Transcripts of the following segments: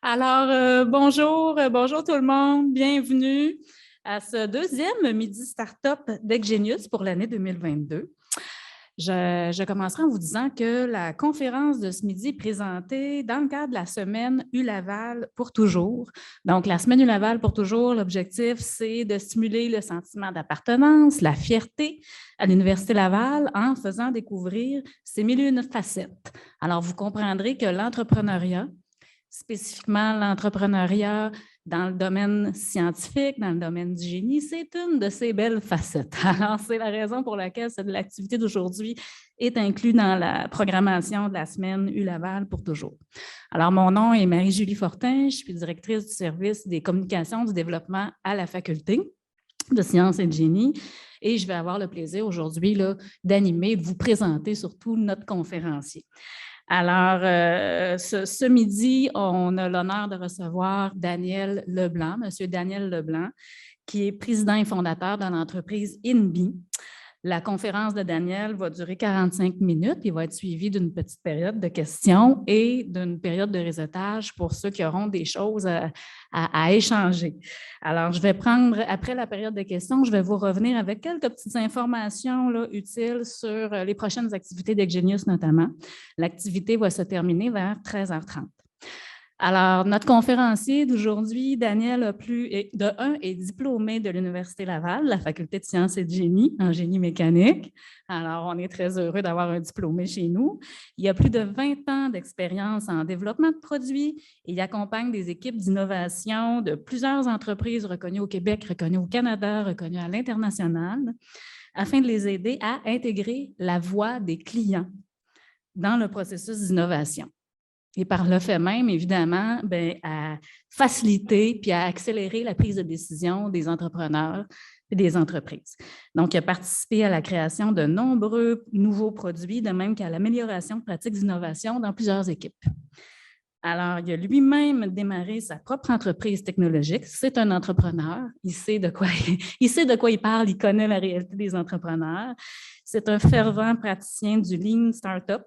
Alors, bonjour tout le monde, bienvenue à ce deuxième Midi Startup d'Exgenius pour l'année 2022. Je commencerai en vous disant que la conférence de ce midi est présentée dans le cadre de la semaine U-Laval pour toujours. Donc, la semaine U-Laval pour toujours, l'objectif, c'est de stimuler le sentiment d'appartenance, la fierté à l'Université Laval en faisant découvrir ses mille et une facettes. Alors, vous comprendrez que l'entrepreneuriat, spécifiquement l'entrepreneuriat dans le domaine scientifique, dans le domaine du génie, c'est une de ces belles facettes. Alors, c'est la raison pour laquelle l'activité d'aujourd'hui est inclue dans la programmation de la semaine U-Laval pour toujours. Alors, mon nom est Marie-Julie Fortin, je suis directrice du service des communications du développement à la faculté de sciences et de génie. Et je vais avoir le plaisir aujourd'hui d'animer, de vous présenter surtout notre conférencier. Alors, ce midi, on a l'honneur de recevoir Daniel Leblanc, M. Daniel Leblanc, qui est président et fondateur de l'entreprise INBI. La conférence de Daniel va durer 45 minutes. Il va être suivi d'une petite période de questions et d'une période de réseautage pour ceux qui auront des choses à échanger. Alors, je vais prendre, après la période de questions, je vais vous revenir avec quelques petites informations utiles sur les prochaines activités d'Exgenius notamment. L'activité va se terminer vers 13h30. Alors, notre conférencier d'aujourd'hui, Daniel est diplômé de l'Université Laval, la Faculté de sciences et de génie, en génie mécanique. Alors, on est très heureux d'avoir un diplômé chez nous. Il a plus de 20 ans d'expérience en développement de produits et il accompagne des équipes d'innovation de plusieurs entreprises reconnues au Québec, reconnues au Canada, reconnues à l'international, afin de les aider à intégrer la voix des clients dans le processus d'innovation. Et par le fait même, évidemment, à faciliter puis à accélérer la prise de décision des entrepreneurs et des entreprises. Donc, il a participé à la création de nombreux nouveaux produits, de même qu'à l'amélioration de pratiques d'innovation dans plusieurs équipes. Alors, il a lui-même démarré sa propre entreprise technologique. C'est un entrepreneur. Il sait de quoi il parle. Il connaît la réalité des entrepreneurs. C'est un fervent praticien du Lean Startup.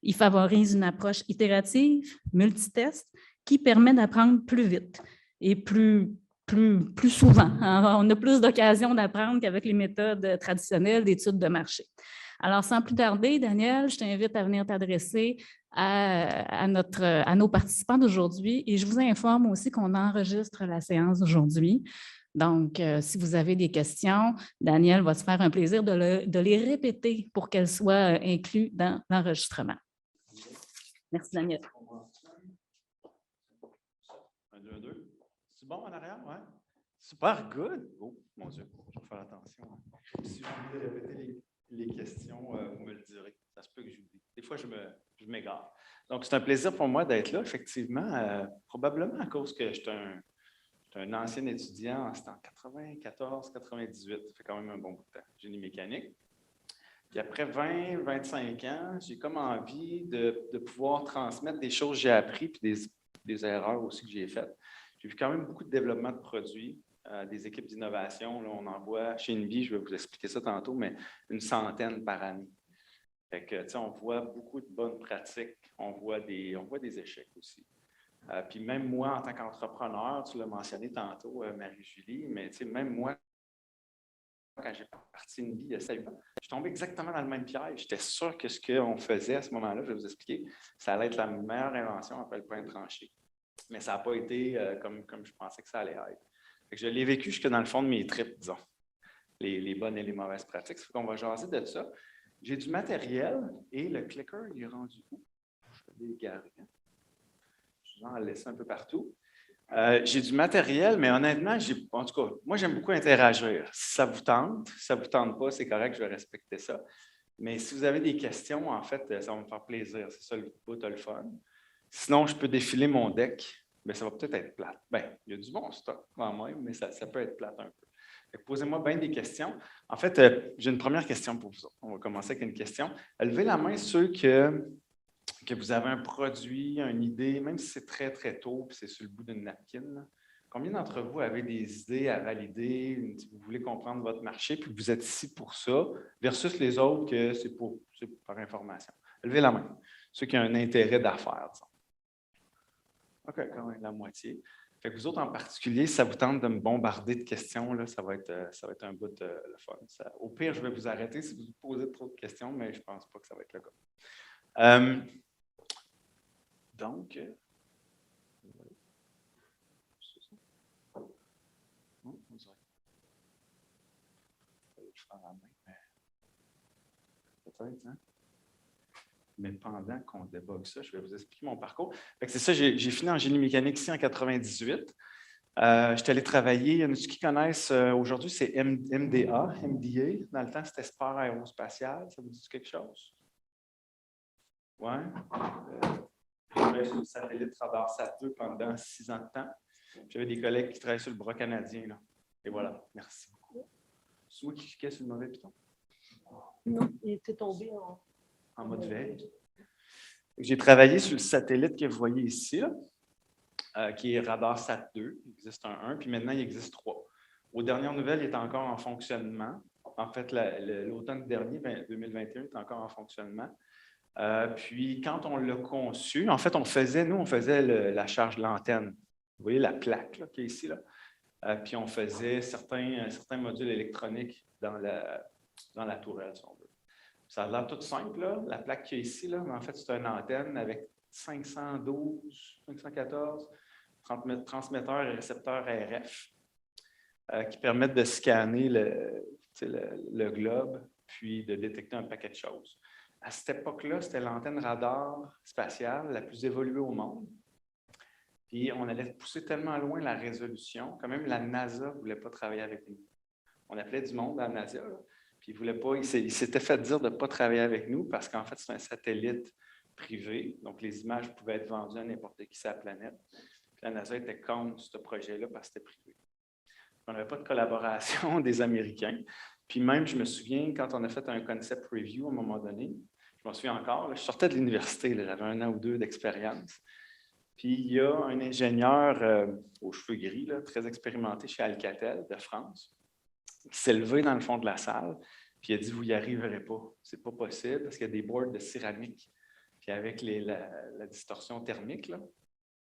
Il favorise une approche itérative, multitest, qui permet d'apprendre plus vite et plus souvent. Alors, on a plus d'occasions d'apprendre qu'avec les méthodes traditionnelles d'études de marché. Alors, sans plus tarder, Daniel, je t'invite à venir t'adresser à nos participants d'aujourd'hui et je vous informe aussi qu'on enregistre la séance d'aujourd'hui. Donc, si vous avez des questions, Daniel va se faire un plaisir de les répéter pour qu'elles soient incluses dans l'enregistrement. Merci, Daniel. 1, 2, 2. C'est bon en arrière? Oui. Super, good. Oh, mon Dieu, je vais faire attention. Si je voulais répéter les questions, vous me le direz. Ça se peut que j'oublie. Des fois, je m'égare. Donc, c'est un plaisir pour moi d'être là, effectivement, probablement à cause que je suis un ancien étudiant, c'était en 94-98, ça fait quand même un bon bout de temps, génie mécanique. Puis après 20-25 ans, j'ai comme envie de pouvoir transmettre des choses que j'ai apprises puis des erreurs aussi que j'ai faites. J'ai vu quand même beaucoup de développement de produits, des équipes d'innovation. Là, on en voit chez INBI, je vais vous expliquer ça tantôt, mais une centaine par année. Fait que, on voit beaucoup de bonnes pratiques, on voit des échecs aussi. Puis même moi, en tant qu'entrepreneur, tu l'as mentionné tantôt, Marie-Julie, mais même moi, quand j'ai parti INBI il y a 7 ans, je suis tombé exactement dans le même piège. J'étais sûr que ce qu'on faisait à ce moment-là, je vais vous expliquer, ça allait être la meilleure invention après le pain tranché. Mais ça n'a pas été comme je pensais que ça allait être. Fait que je l'ai vécu jusque dans le fond de mes tripes, disons, les bonnes et les mauvaises pratiques. Ça fait qu'on va jaser de ça. J'ai du matériel et le clicker, il est rendu où? Je vais l'égarer. Je vais en laisser un peu partout. J'ai du matériel, mais honnêtement, en tout cas, moi, j'aime beaucoup interagir. Si ça vous tente pas, c'est correct, je vais respecter ça. Mais si vous avez des questions, en fait, ça va me faire plaisir. C'est ça le bout, le fun. Sinon, je peux défiler mon deck, mais ça va peut-être être plate. Bien, il y a du bon stock quand même, mais ça peut être plate un peu. Posez-moi bien des questions. En fait, j'ai une première question pour vous autres. On va commencer avec une question. Levez la main ceux que vous avez un produit, une idée, même si c'est très, très tôt et c'est sur le bout d'une napkin. Là. Combien d'entre vous avez des idées à valider, vous voulez comprendre votre marché, puis vous êtes ici pour ça, versus les autres que c'est par information? Levez la main. Ceux qui ont un intérêt d'affaires, disons. OK, quand même la moitié. Fait que vous autres en particulier, si ça vous tente de me bombarder de questions, là, ça va être un bout de le fun. Au pire, je vais vous arrêter si vous posez trop de questions, mais je ne pense pas que ça va être le cas. Donc, peut-être, hein? Mais pendant qu'on débogue ça, je vais vous expliquer mon parcours. C'est ça, j'ai fini en génie mécanique ici en 98. Je suis allé travailler, il y en a qui connaissent, aujourd'hui, c'est MDA. Dans le temps, c'était Sport aérospatial. Ça vous dit quelque chose? Oui. J'ai travaillé sur le satellite RadarSat 2 pendant 6 ans de temps. J'avais des collègues qui travaillaient sur le bras canadien. Là. Et voilà, merci beaucoup. C'est moi qui cliquais sur le mauvais piton? Non, il était tombé en mode veille. J'ai travaillé sur le satellite que vous voyez ici, là, qui est RadarSat 2. Il existe un 1, puis maintenant, il existe 3. Aux dernières nouvelles, il est encore en fonctionnement. En fait, l'automne dernier, 2021, il est encore en fonctionnement. Puis, quand on l'a conçu, en fait, on faisait la charge de l'antenne. Vous voyez la plaque là, qui est ici, là. Puis, on faisait certains modules électroniques dans la tourelle, si on veut. Ça a l'air tout simple, là, la plaque qui est ici, là, mais en fait, c'est une antenne avec 512, 514 transmetteurs et récepteurs RF qui permettent de scanner le globe puis de détecter un paquet de choses. À cette époque-là, c'était l'antenne radar spatiale la plus évoluée au monde. Puis on allait pousser tellement loin la résolution que même la NASA ne voulait pas travailler avec nous. On appelait du monde à la NASA, là, puis il s'était fait dire de ne pas travailler avec nous parce qu'en fait, c'est un satellite privé. Donc, les images pouvaient être vendues à n'importe qui sur la planète. Puis la NASA était contre ce projet-là parce que c'était privé. On n'avait pas de collaboration des Américains. Puis même, je me souviens, quand on a fait un concept review à un moment donné, je m'en souviens encore, là, je sortais de l'université, j'avais 1 an ou 2 d'expérience. Puis il y a un ingénieur aux cheveux gris, là, très expérimenté chez Alcatel de France, qui s'est levé dans le fond de la salle, puis il a dit « Vous n'y arriverez pas, c'est pas possible parce qu'il y a des boards de céramique. Puis avec la distorsion thermique, là,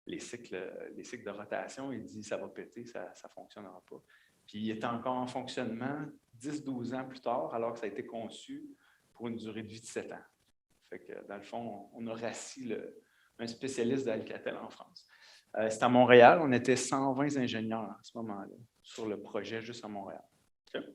les cycles de rotation, il dit « Ça va péter, ça ne fonctionnera pas. » Puis il était encore en fonctionnement 10-12 ans plus tard, alors que ça a été conçu pour une durée de vie de 7 ans. Fait que dans le fond, on a rassis un spécialiste d'Alcatel en France. C'était à Montréal, on était 120 ingénieurs à ce moment-là sur le projet juste à Montréal. Okay.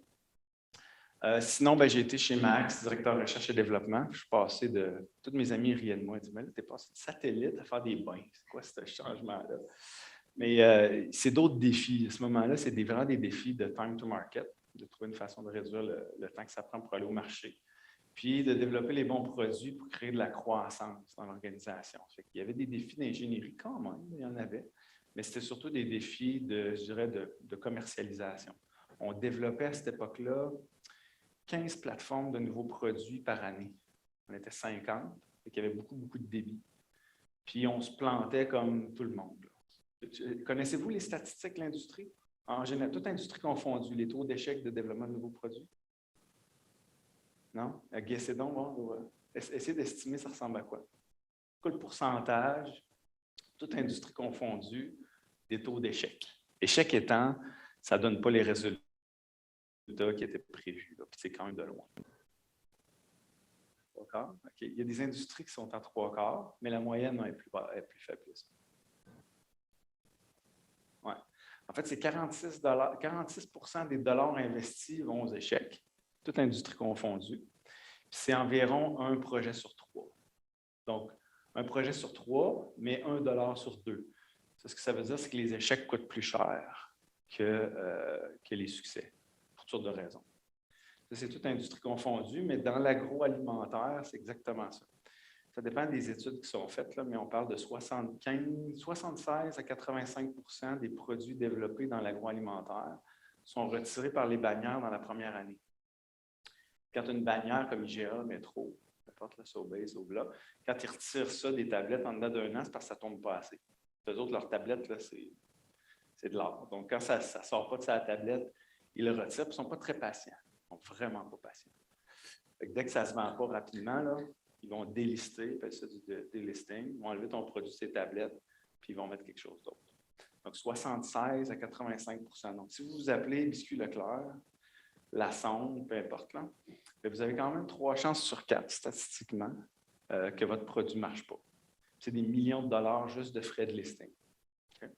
Sinon, j'ai été chez Max, directeur recherche et développement. Je suis passé de... Tous mes amis riaient de moi. Ils disaient, mais là, tu es passé de satellite à faire des bains. C'est quoi ce changement-là? Mais c'est d'autres défis. À ce moment-là, c'est vraiment des défis de time to market, de trouver une façon de réduire le temps que ça prend pour aller au marché, puis de développer les bons produits pour créer de la croissance dans l'organisation. Il y avait des défis d'ingénierie quand même, il y en avait, mais c'était surtout des défis de commercialisation. On développait à cette époque-là 15 plateformes de nouveaux produits par année. On était 50, il y avait beaucoup, beaucoup de débit. Puis on se plantait comme tout le monde. Connaissez-vous les statistiques de l'industrie? En général, toute industrie confondue, les taux d'échec de développement de nouveaux produits? Non? Guessez donc, bon, essayez d'estimer ça ressemble à quoi? Quel pourcentage, toute industrie confondue, des taux d'échec? Échec étant, ça ne donne pas les résultats qui étaient prévus, là, puis c'est quand même de loin. 3/4? OK. Il y a des industries qui sont à 3/4, mais la moyenne est plus faible. Ouais. En fait, c'est 46 des dollars investis vont aux échecs, toute industrie confondue. C'est environ 1 projet sur 3. Donc, 1 projet sur 3, mais 1 dollar sur 2. Ce que ça veut dire, c'est que les échecs coûtent plus cher que les succès, pour toutes sortes de raisons. Ça, c'est toute industrie confondue, mais dans l'agroalimentaire, c'est exactement ça. Ça dépend des études qui sont faites, là, mais on parle de 76 à 85% des produits développés dans l'agroalimentaire sont retirés par les bannières dans la première année. Quand une bannière comme IGA, Métro, n'importe la Sobeys, Obla, quand ils retirent ça des tablettes en dedans d'1 an, c'est parce que ça ne tombe pas assez. Eux autres, leurs tablettes, là, c'est de l'art. Donc, quand ça ne sort pas de sa tablette, ils le retirent, puis ils ne sont pas très patients. Ils ne sont vraiment pas patients. Dès que ça ne se vend pas rapidement, là, ils vont délister, ils appellent ça du délisting, ils vont enlever ton produit de ces tablettes, puis ils vont mettre quelque chose d'autre. Donc, 76 à 85 %. Donc, si vous vous appelez Biscuit Leclerc, La Sonde, peu importe, là, vous avez quand même 3 chances sur 4, statistiquement, que votre produit ne marche pas. C'est des millions de dollars juste de frais de listing. Okay.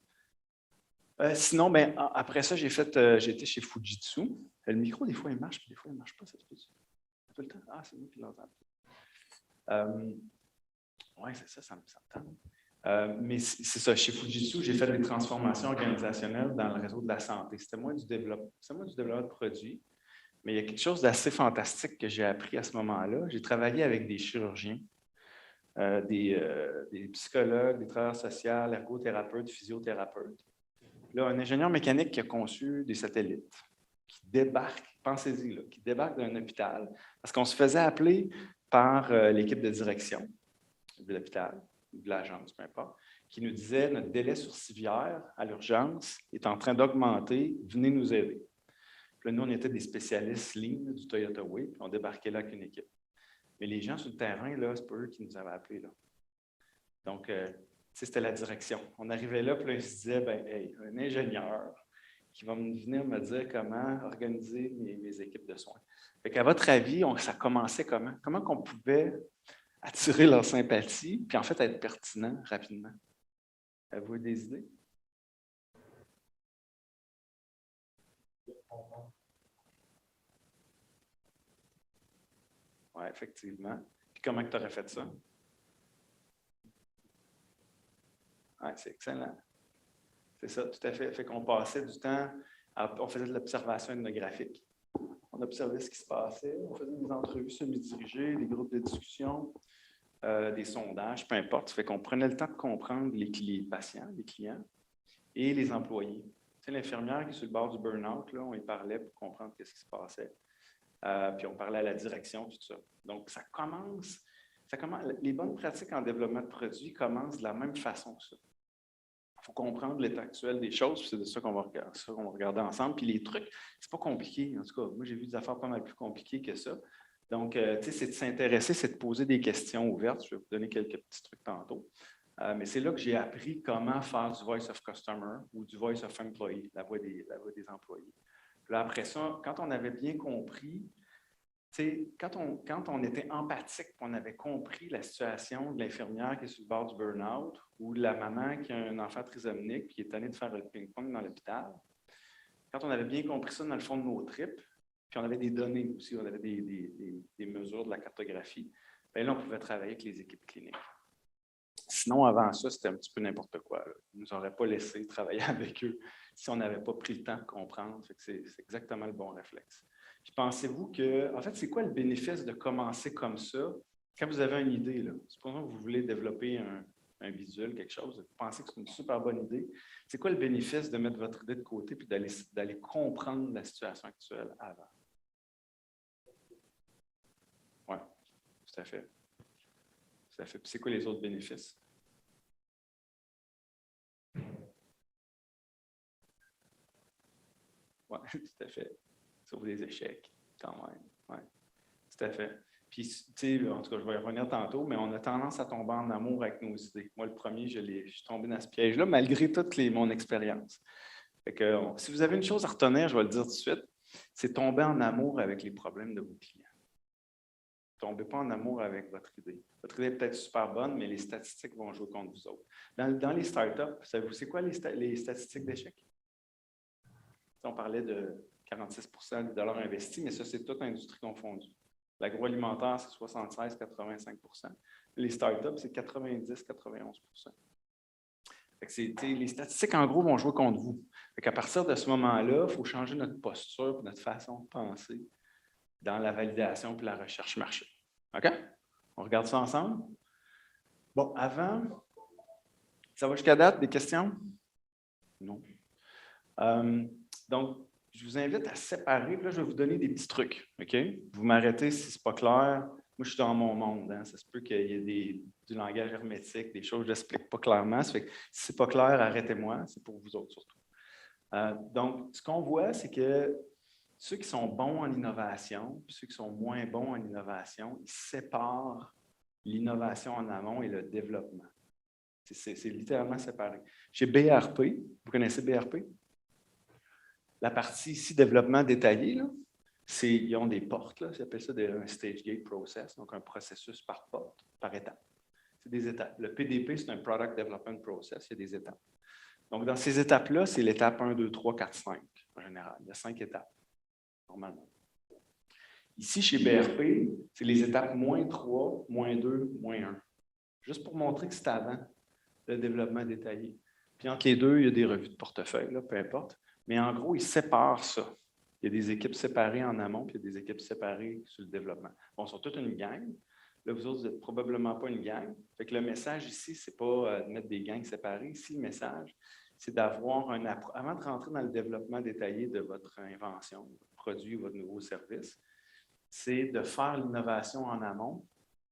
Sinon, après ça, j'ai été chez Fujitsu. Le micro, des fois, il marche, puis des fois, il ne marche pas. Ça se peut tout le temps. Ah, c'est moi qui l'entends. Oui, c'est ça, ça me tente. Mais c'est ça, chez Fujitsu, j'ai fait des transformations organisationnelles dans le réseau de la santé. C'était moins du développement de produits, mais il y a quelque chose d'assez fantastique que j'ai appris à ce moment-là. J'ai travaillé avec des chirurgiens, des psychologues, des travailleurs sociaux, ergothérapeutes, physiothérapeutes. Là, un ingénieur mécanique qui a conçu des satellites qui débarquent, pensez-y, là, qui débarquent d'un hôpital, parce qu'on se faisait appeler par l'équipe de direction de l'hôpital, ou de l'agence, peu importe, qui nous disait « Notre délai sur civière à l'urgence est en train d'augmenter, venez nous aider ». Puis là, nous, on était des spécialistes Lean du Toyota Way, puis on débarquait là avec une équipe. Mais les gens sur le terrain, là, c'est pas eux qui nous avaient appelés. Là. Donc, c'était la direction. On arrivait là, puis là, ils se disaient, hey, un ingénieur qui va venir me dire comment organiser mes équipes de soins. Fait qu'à votre avis, ça commençait comment? Comment qu'on pouvait attirer leur sympathie, puis en fait être pertinent rapidement? Avez-vous des idées? Oui, effectivement. Puis comment tu aurais fait ça? Oui, c'est excellent. C'est ça, tout à fait. Fait qu'on passait du temps, on faisait de l'observation ethnographique. On observait ce qui se passait, on faisait des entrevues semi-dirigées, des groupes de discussion, des sondages, peu importe. Fait qu'on prenait le temps de comprendre les patients, les clients et les employés. Tu sais, l'infirmière qui est sur le bord du burn-out, là, on y parlait pour comprendre ce qui se passait. Puis on parlait à la direction, tout ça. Donc, ça commence, les bonnes pratiques en développement de produits commencent de la même façon que ça. Il faut comprendre l'état actuel des choses, puis c'est de ça qu'on va regarder ensemble. Puis les trucs, c'est pas compliqué. En tout cas, moi, j'ai vu des affaires pas mal plus compliquées que ça. Donc, tu sais, c'est de s'intéresser, c'est de poser des questions ouvertes. Je vais vous donner quelques petits trucs tantôt. Mais c'est là que j'ai appris comment faire du Voice of Customer ou du Voice of Employee, la voix des employés. Puis là, après ça, quand on avait bien compris, quand on était empathique, on avait compris la situation de l'infirmière qui est sur le bord du burn-out ou de la maman qui a un enfant trisomique et qui est tannée de faire le ping-pong dans l'hôpital, quand on avait bien compris ça dans le fond de nos tripes, puis on avait des données aussi, on avait des mesures de la cartographie, bien là, on pouvait travailler avec les équipes cliniques. Sinon, avant ça, c'était un petit peu n'importe quoi. Là. Ils ne nous auraient pas laissé travailler avec eux si on n'avait pas pris le temps de comprendre. C'est exactement le bon réflexe. Puis pensez-vous que, en fait, c'est quoi le bénéfice de commencer comme ça? Quand vous avez une idée, là, supposons que vous voulez développer un visuel, quelque chose, vous pensez que c'est une super bonne idée. C'est quoi le bénéfice de mettre votre idée de côté puis d'aller comprendre la situation actuelle avant? Oui, tout à fait. Tout à fait. Puis c'est quoi les autres bénéfices? Oui, tout à fait. Sauf des échecs, quand même. Oui, tout à fait. Puis, tu sais, en tout cas, je vais y revenir tantôt, mais on a tendance à tomber en amour avec nos idées. Moi, le premier, je suis tombé dans ce piège-là, malgré toute mon expérience. Fait que, si vous avez une chose à retenir, je vais le dire tout de suite, c'est tomber en amour avec les problèmes de vos clients. Ne tombez pas en amour avec votre idée. Votre idée est peut-être super bonne, mais les statistiques vont jouer contre vous autres. Dans les startups, savez-vous, c'est quoi les statistiques d'échec? On parlait de 46 des dollars investis, mais ça, c'est toute industrie confondue. L'agroalimentaire, c'est 76-85 %. Les startups, c'est 90-91 %. Les statistiques, en gros, vont jouer contre vous. À partir de ce moment-là, il faut changer notre posture et notre façon de penser dans la validation et la recherche marché. OK? On regarde ça ensemble? Bon, avant, ça va jusqu'à date, des questions? Non. Donc, je vous invite à séparer. Là, je vais vous donner des petits trucs. OK? Vous m'arrêtez si ce n'est pas clair. Moi, je suis dans mon monde. Hein? Ça se peut qu'il y ait du langage hermétique, des choses que je n'explique pas clairement. Ça fait que si ce n'est pas clair, arrêtez-moi. C'est pour vous autres surtout. Donc, ce qu'on voit, c'est que ceux qui sont bons en innovation, puis ceux qui sont moins bons en innovation, ils séparent l'innovation en amont et le développement. C'est littéralement séparé. Chez BRP, vous connaissez BRP? La partie ici, développement détaillé, là, ils ont des portes, là, ils appellent ça un stage gate process, donc un processus par porte, par étape. C'est des étapes. Le PDP, c'est un Product Development Process, il y a des étapes. Donc, dans ces étapes-là, c'est l'étape 1, 2, 3, 4, 5, en général. Il y a 5 étapes, normalement. Ici, chez BRP, c'est les étapes -3, -2, -1. Juste pour montrer que c'est avant le développement détaillé. Puis entre les deux, il y a des revues de portefeuille, là, peu importe. Mais en gros, ils séparent ça. Il y a des équipes séparées en amont, puis il y a des équipes séparées sur le développement. Bon, ils sont toutes une gang. Là, vous autres, vous n'êtes probablement pas une gang. Fait que le message ici, ce n'est pas de mettre des gangs séparées. Ici, le message, c'est d'avoir avant de rentrer dans le développement détaillé de votre invention, votre produit, votre nouveau service, c'est de faire l'innovation en amont,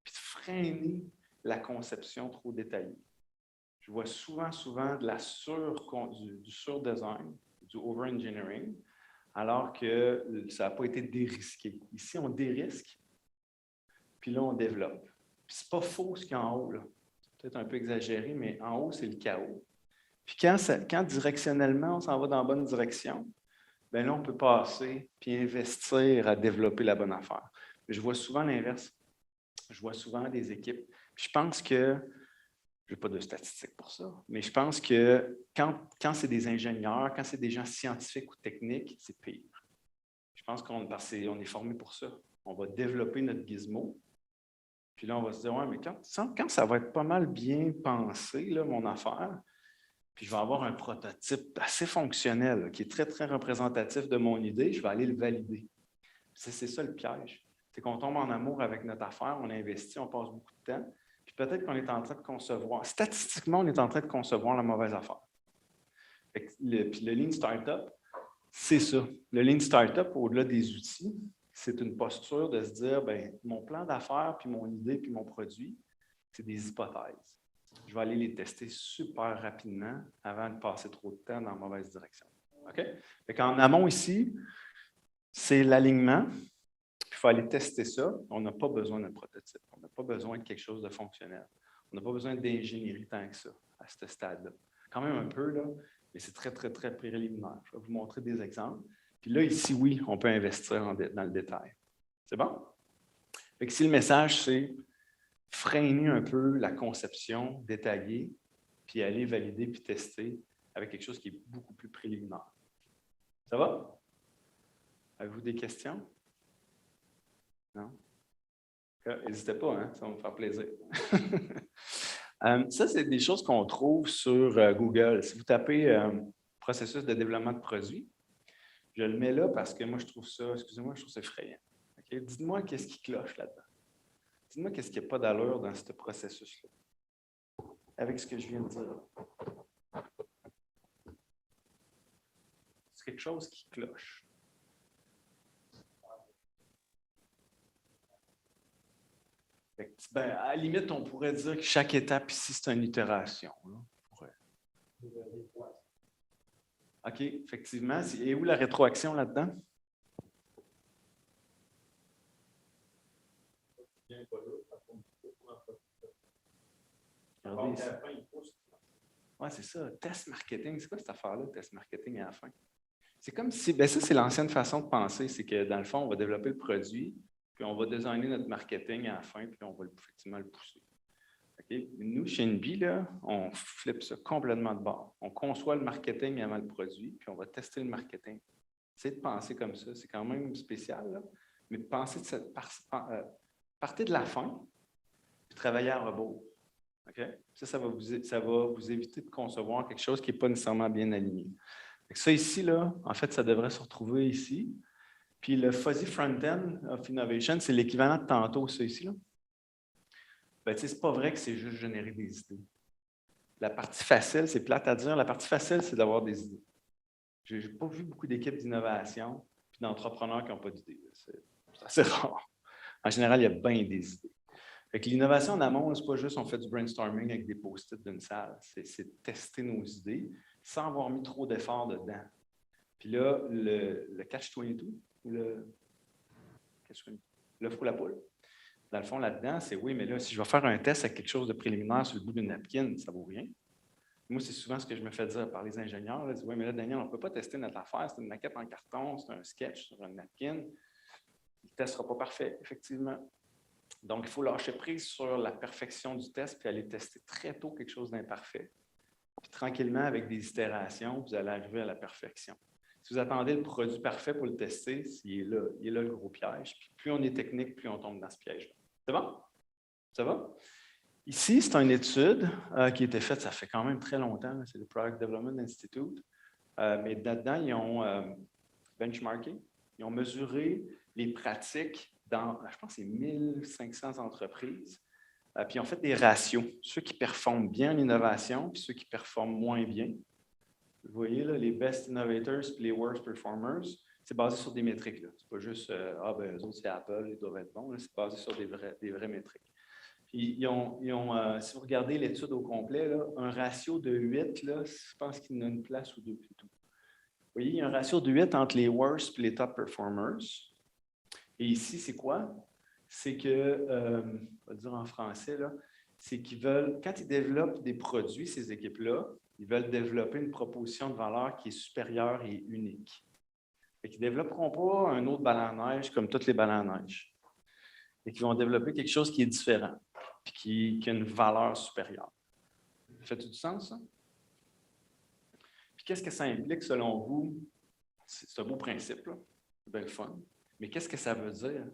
puis de freiner la conception trop détaillée. Je vois souvent du sur-design, du over-engineering, alors que ça n'a pas été dérisqué. Ici, on dérisque, puis là, on développe. Puis c'est pas faux ce qu'il y a en haut, là. C'est peut-être un peu exagéré, mais en haut, c'est le chaos. Puis quand directionnellement, on s'en va dans la bonne direction, bien là, on peut passer puis investir à développer la bonne affaire. Je vois souvent l'inverse. Je vois souvent des équipes. Puis je pense que, je n'ai pas de statistiques pour ça, mais je pense que quand c'est des ingénieurs, quand c'est des gens scientifiques ou techniques, c'est pire. Je pense qu'on est formé pour ça. On va développer notre gizmo. Puis là, on va se dire, ouais, mais quand ça va être pas mal bien pensé, là, mon affaire, puis je vais avoir un prototype assez fonctionnel, là, qui est très, très représentatif de mon idée, je vais aller le valider. C'est ça le piège. C'est qu'on tombe en amour avec notre affaire, on investit, on passe beaucoup de temps, puis peut-être qu'on est en train de concevoir, statistiquement, on est en train de concevoir la mauvaise affaire. Puis le Lean Startup, c'est ça. Le Lean Startup, au-delà des outils, c'est une posture de se dire, bien, mon plan d'affaires, puis mon idée, puis mon produit, c'est des hypothèses. Je vais aller les tester super rapidement avant de passer trop de temps dans la mauvaise direction. OK? Fait qu'en amont ici, c'est l'alignement. Il faut aller tester ça. On n'a pas besoin d'un prototype. On n'a pas besoin de quelque chose de fonctionnel. On n'a pas besoin d'ingénierie tant que ça, à ce stade-là. Quand même un peu, là, mais c'est très, très, très préliminaire. Je vais vous montrer des exemples. Puis là, ici, oui, on peut investir dans le détail. C'est bon? Fait que si le message, c'est freiner un peu la conception détaillée, puis aller valider puis tester avec quelque chose qui est beaucoup plus préliminaire. Ça va? Avez-vous des questions? Non? N'hésitez pas, hein? Ça va me faire plaisir. Ça, c'est des choses qu'on trouve sur Google. Si vous tapez processus de développement de produits, je le mets là parce que moi, je trouve ça, excusez-moi, je trouve ça effrayant. Okay? Dites-moi qu'est-ce qui cloche là-dedans. Dites-moi qu'est-ce qui n'a pas d'allure dans ce processus-là, avec ce que je viens de dire. C'est quelque chose qui cloche. Ben, à la limite, on pourrait dire que chaque étape ici, c'est une itération. Là. OK, effectivement. Et où la rétroaction là-dedans? Regardez ici. Oui, c'est ça. Test marketing. C'est quoi cette affaire-là, test marketing à la fin? C'est comme si, ben ça, c'est l'ancienne façon de penser. C'est que dans le fond, on va développer le produit, puis on va designer notre marketing à la fin, puis on va effectivement le pousser. Okay? Nous, chez NB, là, on flippe ça complètement de bord. On conçoit le marketing avant le produit, puis on va tester le marketing. Essayez de penser comme ça. C'est quand même spécial, là, mais de penser de cette partez de la fin, puis travaillez à rebours. Okay? Ça va vous éviter de concevoir quelque chose qui n'est pas nécessairement bien aligné. Ça ici, là, en fait, ça devrait se retrouver ici. Puis le Fuzzy Front-End of Innovation, c'est l'équivalent de tantôt, ça ici, là. Ben, c'est pas vrai que c'est juste générer des idées. La partie facile, c'est plate à dire, la partie facile, c'est d'avoir des idées. Je n'ai pas vu beaucoup d'équipes d'innovation et d'entrepreneurs qui n'ont pas d'idées. C'est assez rare. En général, il y a bien des idées. Fait que l'innovation en amont, ce n'est pas juste on fait du brainstorming avec des post-it d'une salle. C'est tester nos idées sans avoir mis trop d'efforts dedans. Puis là, le catch-22, l'œuf ou la poule, Dans le fond, là-dedans, c'est oui, mais là, si je vais faire un test avec quelque chose de préliminaire sur le bout d'une napkin, ça ne vaut rien. Moi, c'est souvent ce que je me fais dire par les ingénieurs. Là, ils disent, oui, mais là, Daniel, on ne peut pas tester notre affaire. C'est une maquette en carton, c'est un sketch sur une napkin. Le test ne sera pas parfait, effectivement. Donc, il faut lâcher prise sur la perfection du test puis aller tester très tôt quelque chose d'imparfait. Puis tranquillement, avec des itérations, vous allez arriver à la perfection. Si vous attendez le produit parfait pour le tester, il est là le gros piège. Puis plus on est technique, plus on tombe dans ce piège-là. C'est bon? Ça va? Ici, c'est une étude qui a été faite, ça fait quand même très longtemps, c'est le Product Development Institute. Mais là-dedans, ils ont benchmarké, ils ont mesuré les pratiques dans, je pense, c'est 1500 entreprises. Puis ils ont fait des ratios, ceux qui performent bien en innovation, puis ceux qui performent moins bien. Vous voyez, là, les best innovators et les worst performers, c'est basé sur des métriques. Ce n'est pas juste eux autres, c'est Apple, ils doivent être bons. C'est basé sur des vraies métriques. Puis si vous regardez l'étude au complet, là, un ratio de 8, là, je pense qu'il y en a une place ou deux, c'est tout. Vous voyez, il y a un ratio de 8 entre les worst et les top performers. Et ici, c'est quoi? C'est que, on va dire en français, là, c'est qu'ils veulent, quand ils développent des produits, ces équipes-là, ils veulent développer une proposition de valeur qui est supérieure et unique. Ils ne développeront pas un autre ballon à neige comme toutes les ballons à neige. Et qu'ils vont développer quelque chose qui est différent, puis qui a une valeur supérieure. Fait-tu du sens, ça? Puis qu'est-ce que ça implique selon vous? C'est un beau principe, là. C'est bien le fun. Mais qu'est-ce que ça veut dire?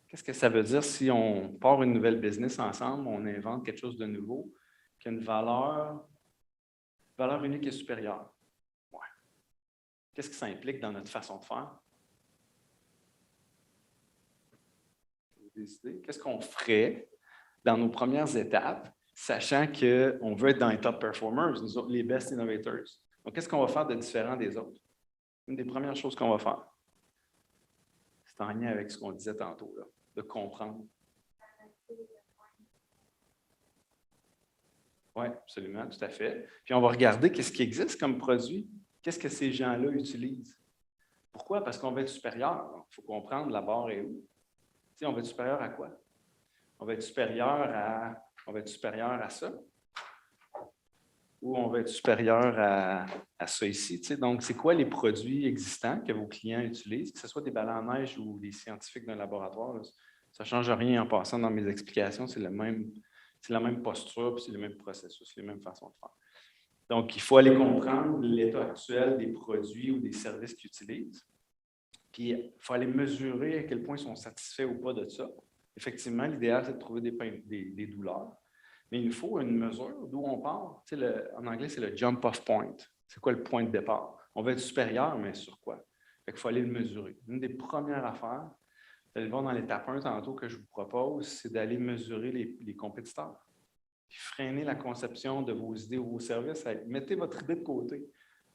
Qu'est-ce que ça veut dire si on part une nouvelle business ensemble, on invente quelque chose de nouveau, qui a une valeur unique et supérieure? Ouais. Qu'est-ce que ça implique dans notre façon de faire? Des idées? Qu'est-ce qu'on ferait dans nos premières étapes, sachant qu'on veut être dans les top performers, nous autres, les best innovators? Donc, qu'est-ce qu'on va faire de différent des autres? Une des premières choses qu'on va faire, c'est en lien avec ce qu'on disait tantôt, là, de comprendre. Oui, absolument, tout à fait. Puis on va regarder qu'est-ce qui existe comme produit, qu'est-ce que ces gens-là utilisent. Pourquoi? Parce qu'on va être supérieur. Il faut comprendre la barre est où. Tu sais, on va être supérieur à quoi? On va être supérieur à ça? Ou on va être supérieur à ça ici? Tu sais, donc, c'est quoi les produits existants que vos clients utilisent, que ce soit des ballons à neige ou des scientifiques d'un laboratoire? Là, ça ne change rien en passant dans mes explications, c'est la même posture, puis c'est le même processus, les mêmes façons de faire. Donc, il faut aller comprendre l'état actuel des produits ou des services qu'ils utilisent. Puis, il faut aller mesurer à quel point ils sont satisfaits ou pas de ça. Effectivement, l'idéal, c'est de trouver des douleurs. Mais il nous faut une mesure d'où on part. Tu sais, en anglais, c'est le jump-off point. C'est quoi le point de départ? On va être supérieur, mais sur quoi? Fait qu'il faut aller le mesurer. Une des premières affaires, vous allez voir dans l'étape 1 tantôt que je vous propose, c'est d'aller mesurer les compétiteurs. Puis freiner la conception de vos idées ou vos services. Mettez votre idée de côté.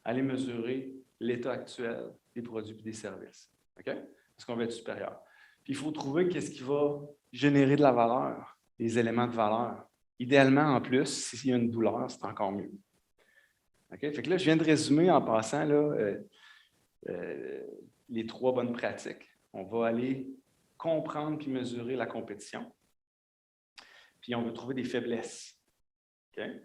Allez mesurer l'état actuel des produits et des services. OK? Parce qu'on va être supérieur. Puis il faut trouver qu'est-ce qui va générer de la valeur, les éléments de valeur. Idéalement, en plus, s'il y a une douleur, c'est encore mieux. OK? Fait que là, je viens de résumer en passant là, les 3 bonnes pratiques. On va aller comprendre puis mesurer la compétition. Puis on va trouver des faiblesses. Okay?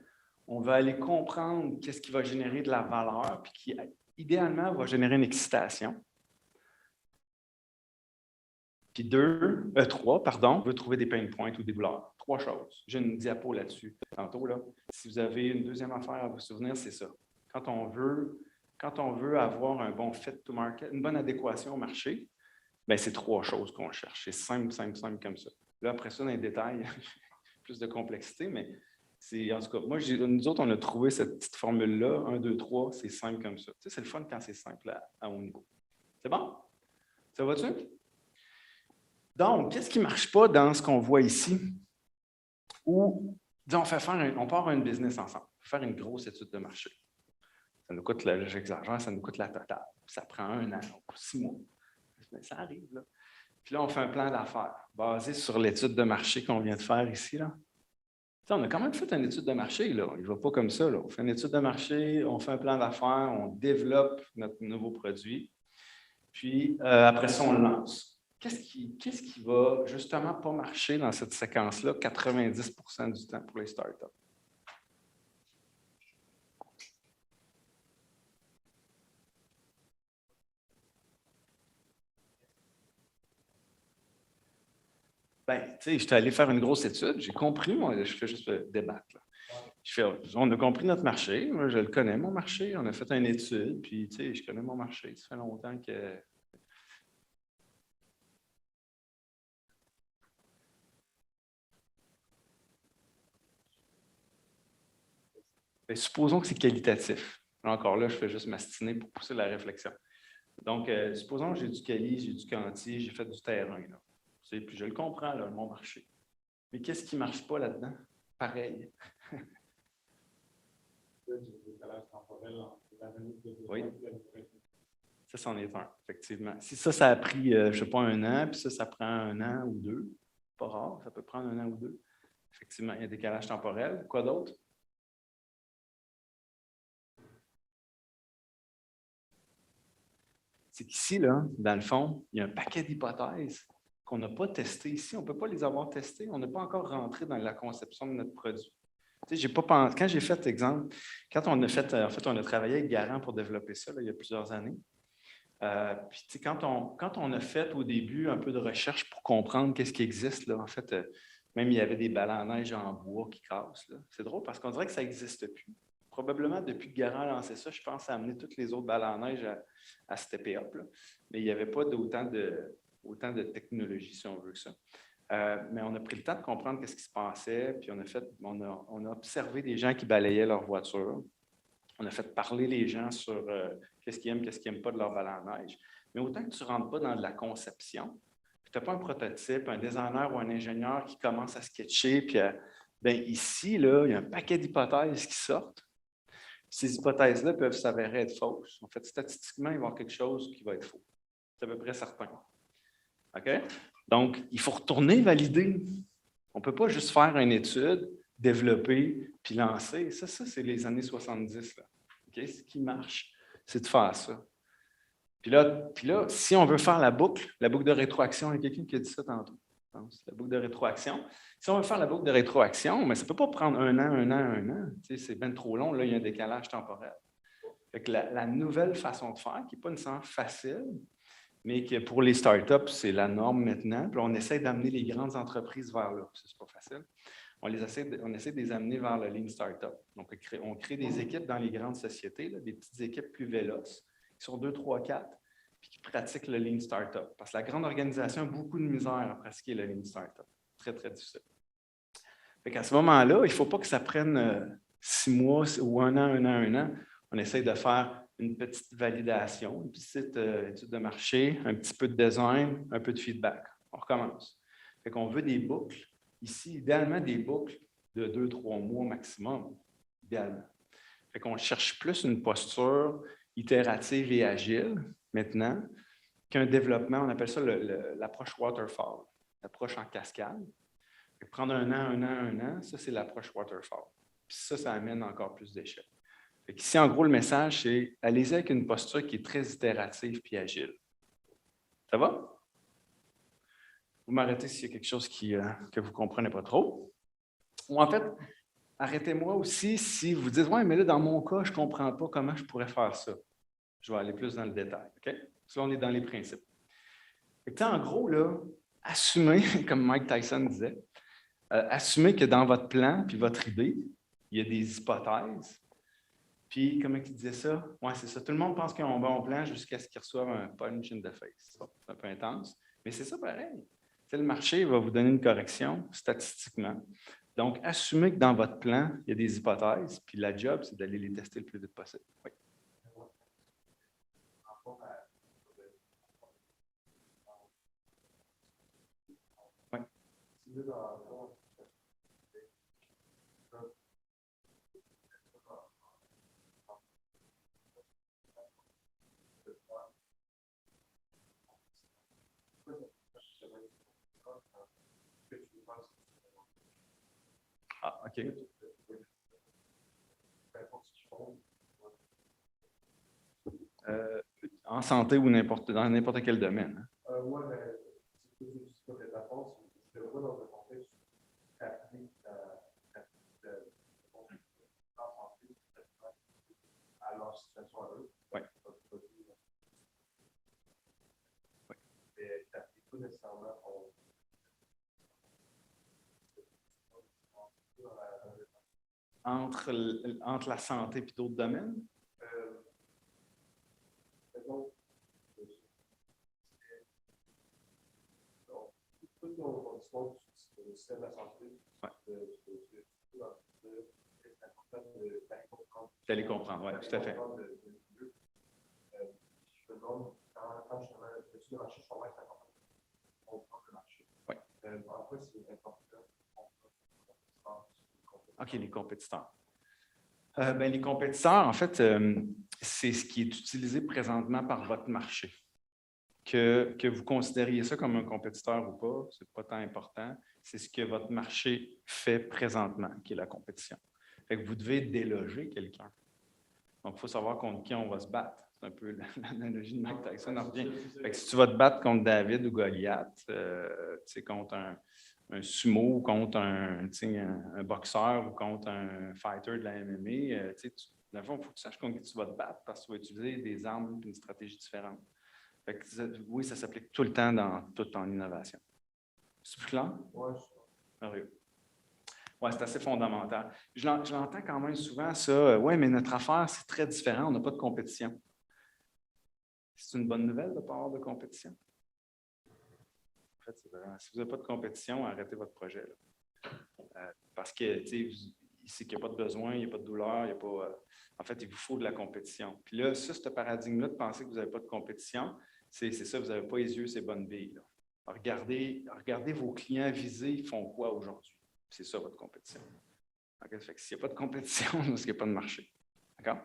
On va aller comprendre qu'est-ce qui va générer de la valeur, puis qui, idéalement, va générer une excitation. Puis 3, on veut trouver des pain points ou des douleurs. 3 choses. J'ai une diapo là-dessus. Tantôt, là, si vous avez une deuxième affaire à vous souvenir, c'est ça. Quand on veut avoir un bon fit to market, une bonne adéquation au marché, bien, c'est 3 choses qu'on cherche. C'est simple comme ça. Là, après ça, dans les détails, plus de complexité, mais c'est, en tout cas, nous autres, on a trouvé cette petite formule-là, 1, 2, 3, c'est simple comme ça. Tu sais, c'est le fun quand c'est simple à haut niveau. C'est bon? Ça va-tu? Donc, qu'est-ce qui ne marche pas dans ce qu'on voit ici? Ou, disons, on part un business ensemble, faire une grosse étude de marché. Ça nous coûte, j'exagère, ça nous coûte la totale. Ça prend 1 an, 6 mois. Mais ça arrive, là. Puis là, on fait un plan d'affaires basé sur l'étude de marché qu'on vient de faire ici, là. T'sais, on a quand même fait une étude de marché, là. Il ne va pas comme ça, là. On fait une étude de marché, on fait un plan d'affaires, on développe notre nouveau produit. Puis, après ça, on le lance. qu'est-ce qui va justement pas marcher dans cette séquence-là 90% du temps pour les startups? Ben, tu sais, j'étais allé faire une grosse étude, j'ai compris, moi, je fais juste débattre. Là. On a compris notre marché, moi, je le connais, mon marché, on a fait une étude, puis, tu sais, je connais mon marché, ça fait longtemps que... Ben, supposons que c'est qualitatif. Encore là, je fais juste m'astiner pour pousser la réflexion. Donc, supposons que j'ai du quali, j'ai du quanti, j'ai fait du terrain, là. Puis je le comprends, là, mon marché. Mais qu'est-ce qui ne marche pas là-dedans? Pareil. Oui. Ça, c'en est un, effectivement. Si ça a pris, je ne sais pas, 1 an, puis ça prend 1 an ou 2, pas rare, ça peut prendre 1 an ou 2. Effectivement, il y a des décalage temporel. Quoi d'autre? C'est qu'ici, là, dans le fond, il y a un paquet d'hypothèses qu'on n'a pas testées ici. On ne peut pas les avoir testées. On n'est pas encore rentré dans la conception de notre produit. Tu sais, j'ai pas pensé, quand j'ai fait, exemple, quand on a fait, en fait, on a travaillé avec Garant pour développer ça, là, il y a plusieurs années. Puis, tu sais, quand on a fait au début un peu de recherche pour comprendre qu'est-ce qui existe, là, en fait, même il y avait des balles à neige en bois qui cassent. C'est drôle parce qu'on dirait que ça n'existe plus. Probablement, depuis que Garant a lancé ça, je pense, ça a amené toutes les autres balles à neige à stepper up. Là. Mais il n'y avait pas autant de technologie, si on veut que ça. Mais on a pris le temps de comprendre ce qui se passait, puis on a observé des gens qui balayaient leur voiture. On a fait parler les gens sur qu'est-ce qu'ils aiment, qu'est-ce qu'ils n'aiment pas de leur balle à neige. Mais autant que tu ne rentres pas dans de la conception, tu n'as pas un prototype, un designer ou un ingénieur qui commence à sketcher, puis ici, là, il y a un paquet d'hypothèses qui sortent. Ces hypothèses-là peuvent s'avérer être fausses. En fait, statistiquement, il va y avoir quelque chose qui va être faux. C'est à peu près certain. OK? Donc, il faut retourner valider. On ne peut pas juste faire une étude, développer, puis lancer. Ça c'est les années 70. Là. Okay? Ce qui marche, c'est de faire ça. Puis là, si on veut faire la boucle de rétroaction, il y a quelqu'un qui a dit ça tantôt. La boucle de rétroaction. Si on veut faire la boucle de rétroaction, mais ça ne peut pas prendre 1 an, 1 an, 1 an. Tu sais, c'est bien trop long, là, il y a un décalage temporel. Fait que la nouvelle façon de faire, qui n'est pas nécessairement facile, mais que pour les startups, c'est la norme maintenant. Puis on essaie d'amener les grandes entreprises vers là. Ce n'est pas facile. On essaie de les amener vers le Lean Startup. Donc, on crée des équipes dans les grandes sociétés, là, des petites équipes plus véloces, qui sont 2, 3, 4, puis qui pratiquent le Lean Startup. Parce que la grande organisation a beaucoup de misère à pratiquer le Lean Startup. Très, très difficile. Fait qu'à ce moment-là, il ne faut pas que ça prenne 6 mois ou 1 an, 1 an, 1 an. On essaie de faire une petite validation, une petite étude de marché, un petit peu de design, un peu de feedback. On recommence. Fait qu'on veut des boucles. Ici, idéalement, des boucles de 2-3 mois maximum, idéalement. Fait qu'on cherche plus une posture itérative et agile, maintenant, qu'un développement, on appelle ça l'approche waterfall, l'approche en cascade. Fait que prendre 1 an, 1 an, 1 an, ça, c'est l'approche waterfall. Puis ça amène encore plus d'échecs. Ici, en gros, le message, c'est allez-y avec une posture qui est très itérative puis agile. Ça va? Vous m'arrêtez s'il y a quelque chose que vous ne comprenez pas trop. Ou en fait, arrêtez-moi aussi si vous dites « Ouais, mais là, dans mon cas, je ne comprends pas comment je pourrais faire ça. » Je vais aller plus dans le détail. OK? Là, on est dans les principes. En gros, là, assumez, comme Mike Tyson disait, assumez que dans votre plan puis votre idée, il y a des hypothèses. Puis, comment il disait ça? Oui, c'est ça. Tout le monde pense qu'ils ont un bon plan jusqu'à ce qu'ils reçoivent un punch in the face. C'est un peu intense. Mais c'est ça pareil. Le marché va vous donner une correction statistiquement. Donc, assumez que dans votre plan, il y a des hypothèses, puis la job, c'est d'aller les tester le plus vite possible. Oui. Oui. Ah, OK. En santé ou dans n'importe quel domaine. Hein? situation à eux. Oui. Oui. Mais ça n'est pas nécessairement entre la santé et d'autres domaines? Toutes nos conditions du système de la santé, c'est important d'aller comprendre. D'aller comprendre, oui, tout à fait. Je me demande, quand je travaille avec le marché, je comprends que c'est important de comprendre le marché. Oui. Après, c'est important. OK, les compétiteurs. Les compétiteurs, en fait, c'est ce qui est utilisé présentement par votre marché. Que vous considériez ça comme un compétiteur ou pas, ce n'est pas tant important. C'est ce que votre marché fait présentement, qui est la compétition. Fait que vous devez déloger quelqu'un. Donc, il faut savoir contre qui on va se battre. C'est un peu l'analogie de Mike Tyson. Fait que si tu vas te battre contre David ou Goliath, contre un sumo, ou contre un boxeur ou contre un fighter de la MMA, dans le fond, il faut que tu saches contre qui tu vas te battre parce que tu vas utiliser des armes et une stratégie différente. Fait que, oui, ça s'applique tout le temps dans toute ton innovation. C'est plus clair? Oui. Oui, c'est assez fondamental. Je l'entends quand même souvent, ça. Oui, mais notre affaire, c'est très différent. On n'a pas de compétition. C'est une bonne nouvelle de ne pas avoir de compétition? En fait, c'est vraiment, si vous n'avez pas de compétition, arrêtez votre projet. Parce que, c'est qu'il n'y a pas de besoin, il n'y a pas de douleur, il n'y a pas. En fait, il vous faut de la compétition. Puis là, ce paradigme-là de penser que vous n'avez pas de compétition, c'est ça, vous n'avez pas les yeux, ces bonnes billes. Là. Regardez vos clients visés, ils font quoi aujourd'hui? C'est ça, votre compétition. Okay? Fait que s'il n'y a pas de compétition, c'est qu'il n'y a pas de marché. D'accord?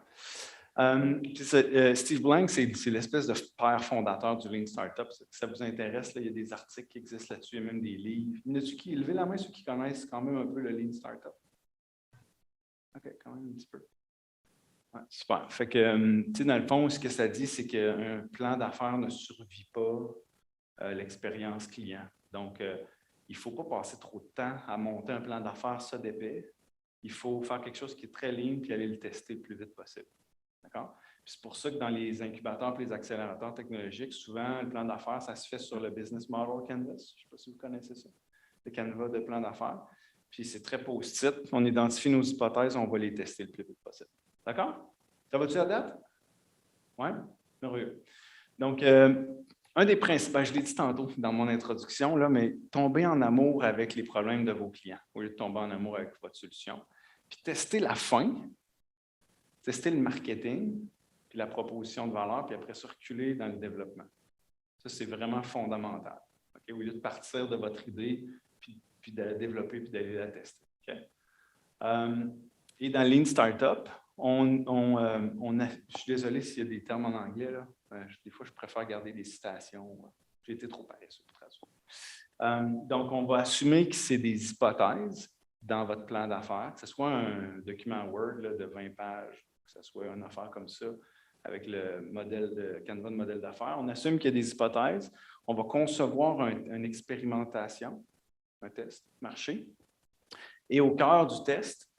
Steve Blank, c'est l'espèce de père fondateur du Lean Startup. Si ça vous intéresse, là, il y a des articles qui existent là-dessus, il y a même des livres. Levez la main ceux qui connaissent quand même un peu le Lean Startup. OK, quand même un petit peu. Ouais, super. Fait que, dans le fond, ce que ça dit, c'est qu'un plan d'affaires ne survit pas l'expérience client. Donc, il ne faut pas passer trop de temps à monter un plan d'affaires ça d'épais. Il faut faire quelque chose qui est très lean puis aller le tester le plus vite possible. D'accord? C'est pour ça que dans les incubateurs et les accélérateurs technologiques, souvent, le plan d'affaires, ça se fait sur le Business Model Canvas. Je ne sais pas si vous connaissez ça, le Canvas de plan d'affaires. Puis c'est très post-it. On identifie nos hypothèses, on va les tester le plus vite possible. D'accord? Ça va-tu à date? Oui? Merveilleux. Donc, un des principaux, je l'ai dit tantôt dans mon introduction, là, mais tomber en amour avec les problèmes de vos clients au lieu de tomber en amour avec votre solution. Puis tester la fin, tester le marketing, puis la proposition de valeur, puis après circuler dans le développement. Ça, c'est vraiment fondamental. Okay? Au lieu de partir de votre idée, puis de la développer, puis d'aller la tester. Okay? Et dans Lean Startup, je suis désolé s'il y a des termes en anglais, là. Des fois, je préfère garder des citations. J'ai été trop paresseux pour traduire. Donc, on va assumer que c'est des hypothèses dans votre plan d'affaires, que ce soit un document Word là, de 20 pages, que ce soit une affaire comme ça, avec le modèle de Canva de modèle d'affaires. On assume qu'il y a des hypothèses. On va concevoir une expérimentation, un test marché. Et au cœur du test,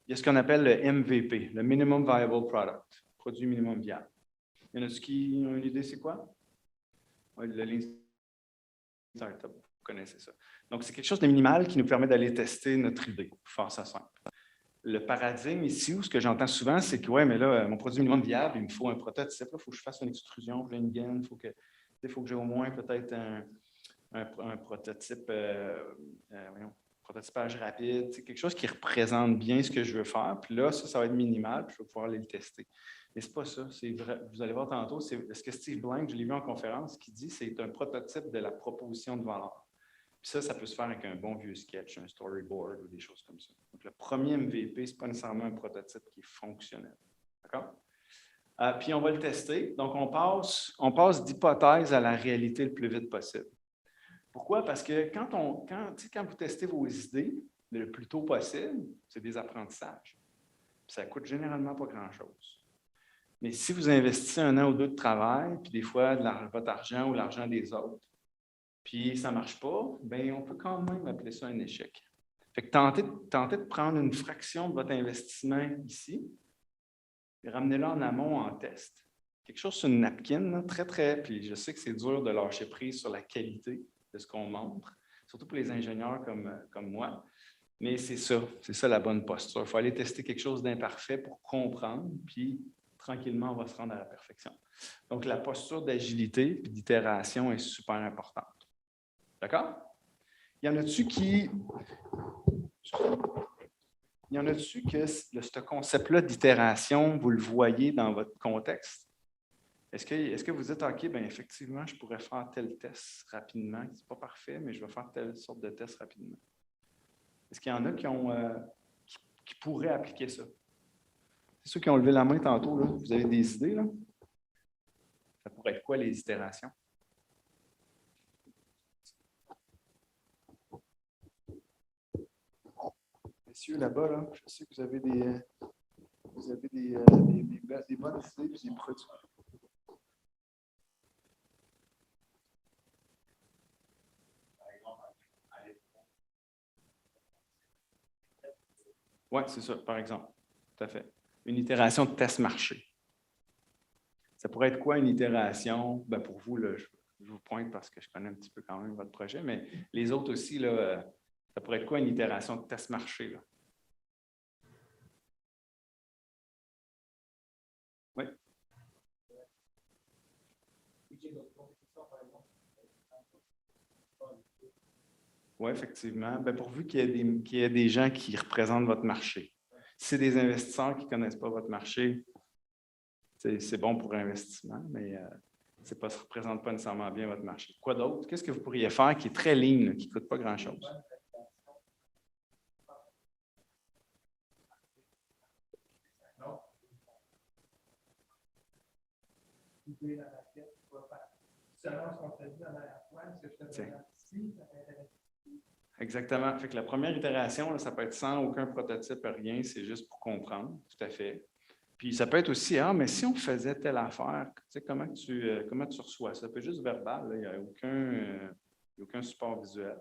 il y a ce qu'on appelle le MVP, le Minimum Viable Product, produit minimum viable. Il y en a qui ont une idée, c'est quoi? Oui, le Lean Startup, vous connaissez ça. Donc, c'est quelque chose de minimal qui nous permet d'aller tester notre idée, pour faire ça simple. Le paradigme ici, où ce que j'entends souvent, c'est que, ouais, mais là, mon produit minimum viable, il me faut un prototype, il faut que je fasse une extrusion, j'ai une gaine, il faut que j'ai au moins peut-être un prototype, prototypage rapide, quelque chose qui représente bien ce que je veux faire. Puis là, ça va être minimal, puis je vais pouvoir aller le tester. Mais ce n'est pas ça. C'est vrai, vous allez voir tantôt, c'est ce que Steve Blank, je l'ai vu en conférence, qui dit c'est un prototype de la proposition de valeur. Puis ça peut se faire avec un bon vieux sketch, un storyboard ou des choses comme ça. Donc, le premier MVP, ce n'est pas nécessairement un prototype qui est fonctionnel. D'accord? Puis on va le tester. Donc, on passe d'hypothèse à la réalité le plus vite possible. Pourquoi? Parce que quand vous testez vos idées le plus tôt possible, c'est des apprentissages. Puis ça ne coûte généralement pas grand-chose. Mais si vous investissez 1 an ou 2 de travail, puis des fois votre argent ou l'argent des autres, puis ça ne marche pas, bien, on peut quand même appeler ça un échec. Fait que tentez de prendre une fraction de votre investissement ici, et ramenez-le en amont en test. Quelque chose sur une napkin, là, très, puis je sais que c'est dur de lâcher prise sur la qualité de ce qu'on montre, surtout pour les ingénieurs comme moi, mais c'est ça la bonne posture. Il faut aller tester quelque chose d'imparfait pour comprendre, puis tranquillement, on va se rendre à la perfection. Donc, la posture d'agilité et d'itération est super importante. D'accord? Il y en a-tu que ce concept-là d'itération, vous le voyez dans votre contexte? Est-ce que vous dites, OK, bien effectivement, je pourrais faire tel test rapidement, ce n'est pas parfait, mais je vais faire telle sorte de test rapidement? Est-ce qu'il y en a qui pourraient appliquer ça? C'est ceux qui ont levé la main tantôt, là. Vous avez des idées, là? Ça pourrait être quoi, les itérations? Messieurs, là-bas, là, je sais que vous avez des bonnes idées et des produits. Oui, c'est ça, par exemple. Tout à fait. Une itération de test marché. Ça pourrait être quoi une itération? Bien, pour vous, là, je vous pointe parce que je connais un petit peu quand même votre projet, mais les autres aussi, là, ça pourrait être quoi une itération de test marché? Là? Oui. Oui, effectivement. Bien, pourvu qu'il y ait des gens qui représentent votre marché. Si c'est des investisseurs qui ne connaissent pas votre marché, c'est bon pour l'investissement, mais ça ne représente pas nécessairement bien votre marché. Quoi d'autre? Qu'est-ce que vous pourriez faire qui est très lean, qui ne coûte pas grand-chose? Exactement. Fait que la première itération, là, ça peut être sans aucun prototype, rien, c'est juste pour comprendre, tout à fait. Puis ça peut être aussi, mais si on faisait telle affaire, tu sais, comment tu reçois ça? Ça peut être juste verbal, là, il n'y a aucun support visuel.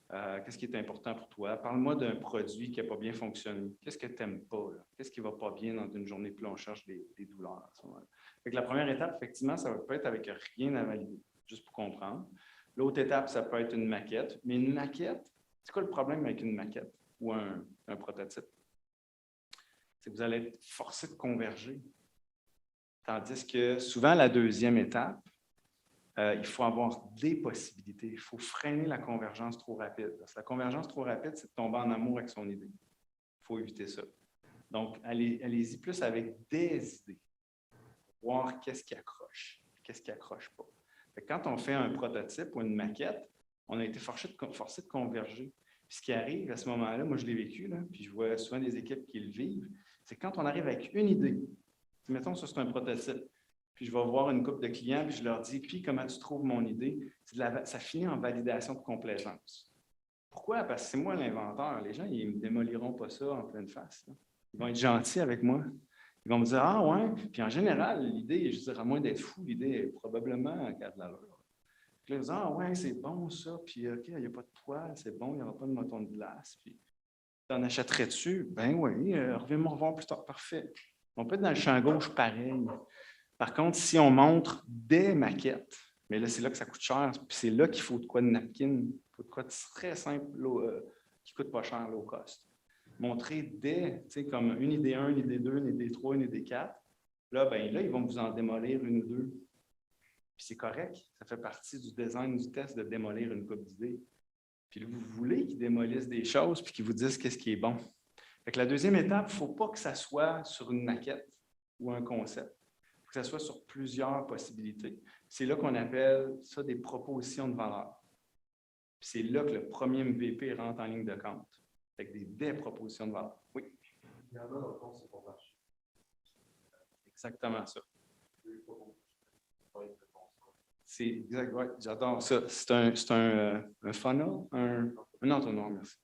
Qu'est-ce qui est important pour toi? Parle-moi d'un produit qui n'a pas bien fonctionné. Qu'est-ce que tu n'aimes pas? Là? Qu'est-ce qui ne va pas bien dans une journée? Puis là, on cherche des douleurs à ce moment-là. Fait que la première étape, effectivement, ça peut être avec rien à valider, juste pour comprendre. L'autre étape, ça peut être une maquette. Mais une maquette, c'est quoi le problème avec une maquette ou un prototype? C'est que vous allez être forcé de converger. Tandis que souvent, la deuxième étape, il faut avoir des possibilités. Il faut freiner la convergence trop rapide. Parce que la convergence trop rapide, c'est de tomber en amour avec son idée. Il faut éviter ça. Donc, allez-y plus avec des idées. Voir qu'est-ce qui accroche, qu'est-ce qui n'accroche pas. Quand on fait un prototype ou une maquette, on a été forcé de converger. Puis ce qui arrive à ce moment-là, moi je l'ai vécu, là, puis je vois souvent des équipes qui le vivent, c'est quand on arrive avec une idée, mettons ça c'est un prototype, puis je vais voir une couple de clients, puis je leur dis, puis comment tu trouves mon idée? Ça finit en validation de complaisance. Pourquoi? Parce que c'est moi l'inventeur. Les gens, ils ne me démoliront pas ça en pleine face. Là. Ils vont être gentils avec moi. Ils vont me dire, ah ouais, puis en général, l'idée, je veux dire, à moins d'être fou, l'idée est probablement qu'elle a de l'allure. Puis là, ils disent, ah ouais, c'est bon ça, puis OK, il n'y a pas de poêle, c'est bon, il n'y aura pas de moton de glace, puis t'en achèterais-tu? Ben oui, reviens-moi revoir plus tard, parfait. On peut être dans le champ gauche pareil. Par contre, si on montre des maquettes, mais là, c'est là que ça coûte cher, puis c'est là qu'il faut de quoi de napkin, il faut de quoi de très simple, qui ne coûte pas cher, low cost. Montrer des, tu sais, comme une idée 1, une idée 2, une idée 3, une idée 4. Là, ils vont vous en démolir une ou deux. Puis c'est correct. Ça fait partie du design du test de démolir une couple d'idées. Puis là, vous voulez qu'ils démolissent des choses puis qu'ils vous disent qu'est-ce qui est bon. Fait que la deuxième étape, il ne faut pas que ça soit sur une maquette ou un concept. Il faut que ça soit sur plusieurs possibilités. C'est là qu'on appelle ça des propositions de valeur. Puis c'est là que le premier MVP rentre en ligne de compte. Avec des propositions de valeur. Oui. Il y en a dans le fond, c'est pour marcher. Exactement ça. C'est exact, ouais, j'adore ça. C'est un funnel, un entonnoir, merci.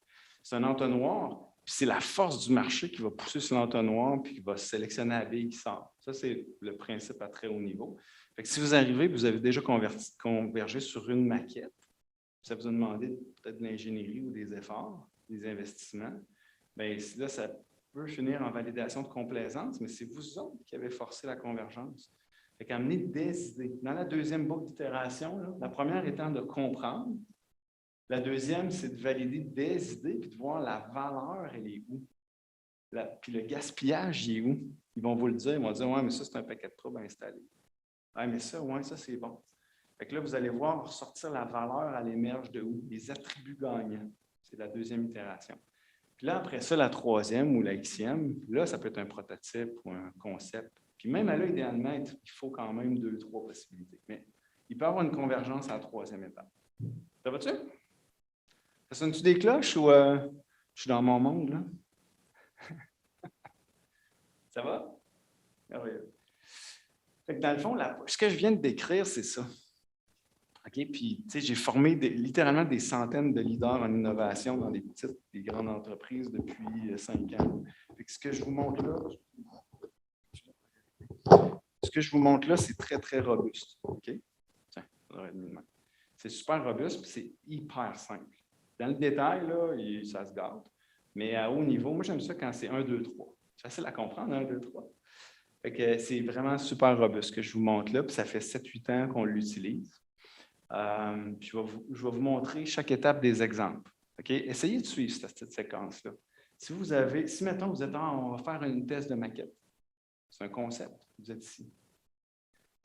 C'est un entonnoir, puis c'est la force du marché qui va pousser sur l'entonnoir puis qui va sélectionner la bille qui sort. Ça, c'est le principe à très haut niveau. Fait que si vous arrivez, vous avez déjà convergé sur une maquette, ça vous a demandé peut-être de l'ingénierie ou des efforts, des investissements, bien là, ça peut finir en validation de complaisance, mais c'est vous autres qui avez forcé la convergence. Fait qu'amener des idées. Dans la deuxième boucle d'itération, la première étant de comprendre, la deuxième, c'est de valider des idées puis de voir la valeur, elle est où. Puis le gaspillage, il est où? Ils vont vous le dire, ils vont dire, ouais, mais ça, c'est un paquet de troubles installé. Ouais, mais ça, ouais, ça, c'est bon. Fait que là, vous allez voir ressortir la valeur, elle émerge de où? Les attributs gagnants. C'est la deuxième itération. Puis là, après ça, la troisième ou la xème, là, ça peut être un prototype ou un concept. Puis même là, idéalement, il faut quand même 2, 3 possibilités. Mais il peut y avoir une convergence à la troisième étape. Ça va-tu? Ça sonne-tu des cloches ou je suis dans mon monde, là? Ça va? Merveilleux. Fait que dans le fond, ce que je viens de décrire, c'est ça. OK? Puis, tu sais, j'ai formé littéralement des centaines de leaders en innovation dans des petites, des grandes entreprises depuis 5 ans. Fait que ce que je vous montre là, c'est très, très robuste. OK? Tiens, c'est super robuste, puis c'est hyper simple. Dans le détail, là, ça se gâte. Mais à haut niveau, moi, j'aime ça quand c'est 1, 2, 3. C'est facile à comprendre, 1, 2, 3. Fait que c'est vraiment super robuste ce que je vous montre là, puis ça fait 7-8 ans qu'on l'utilise. Puis je vais vous montrer chaque étape des exemples. OK? Essayez de suivre cette séquence-là. Si mettons, vous êtes on va faire une thèse de maquette. C'est un concept, vous êtes ici.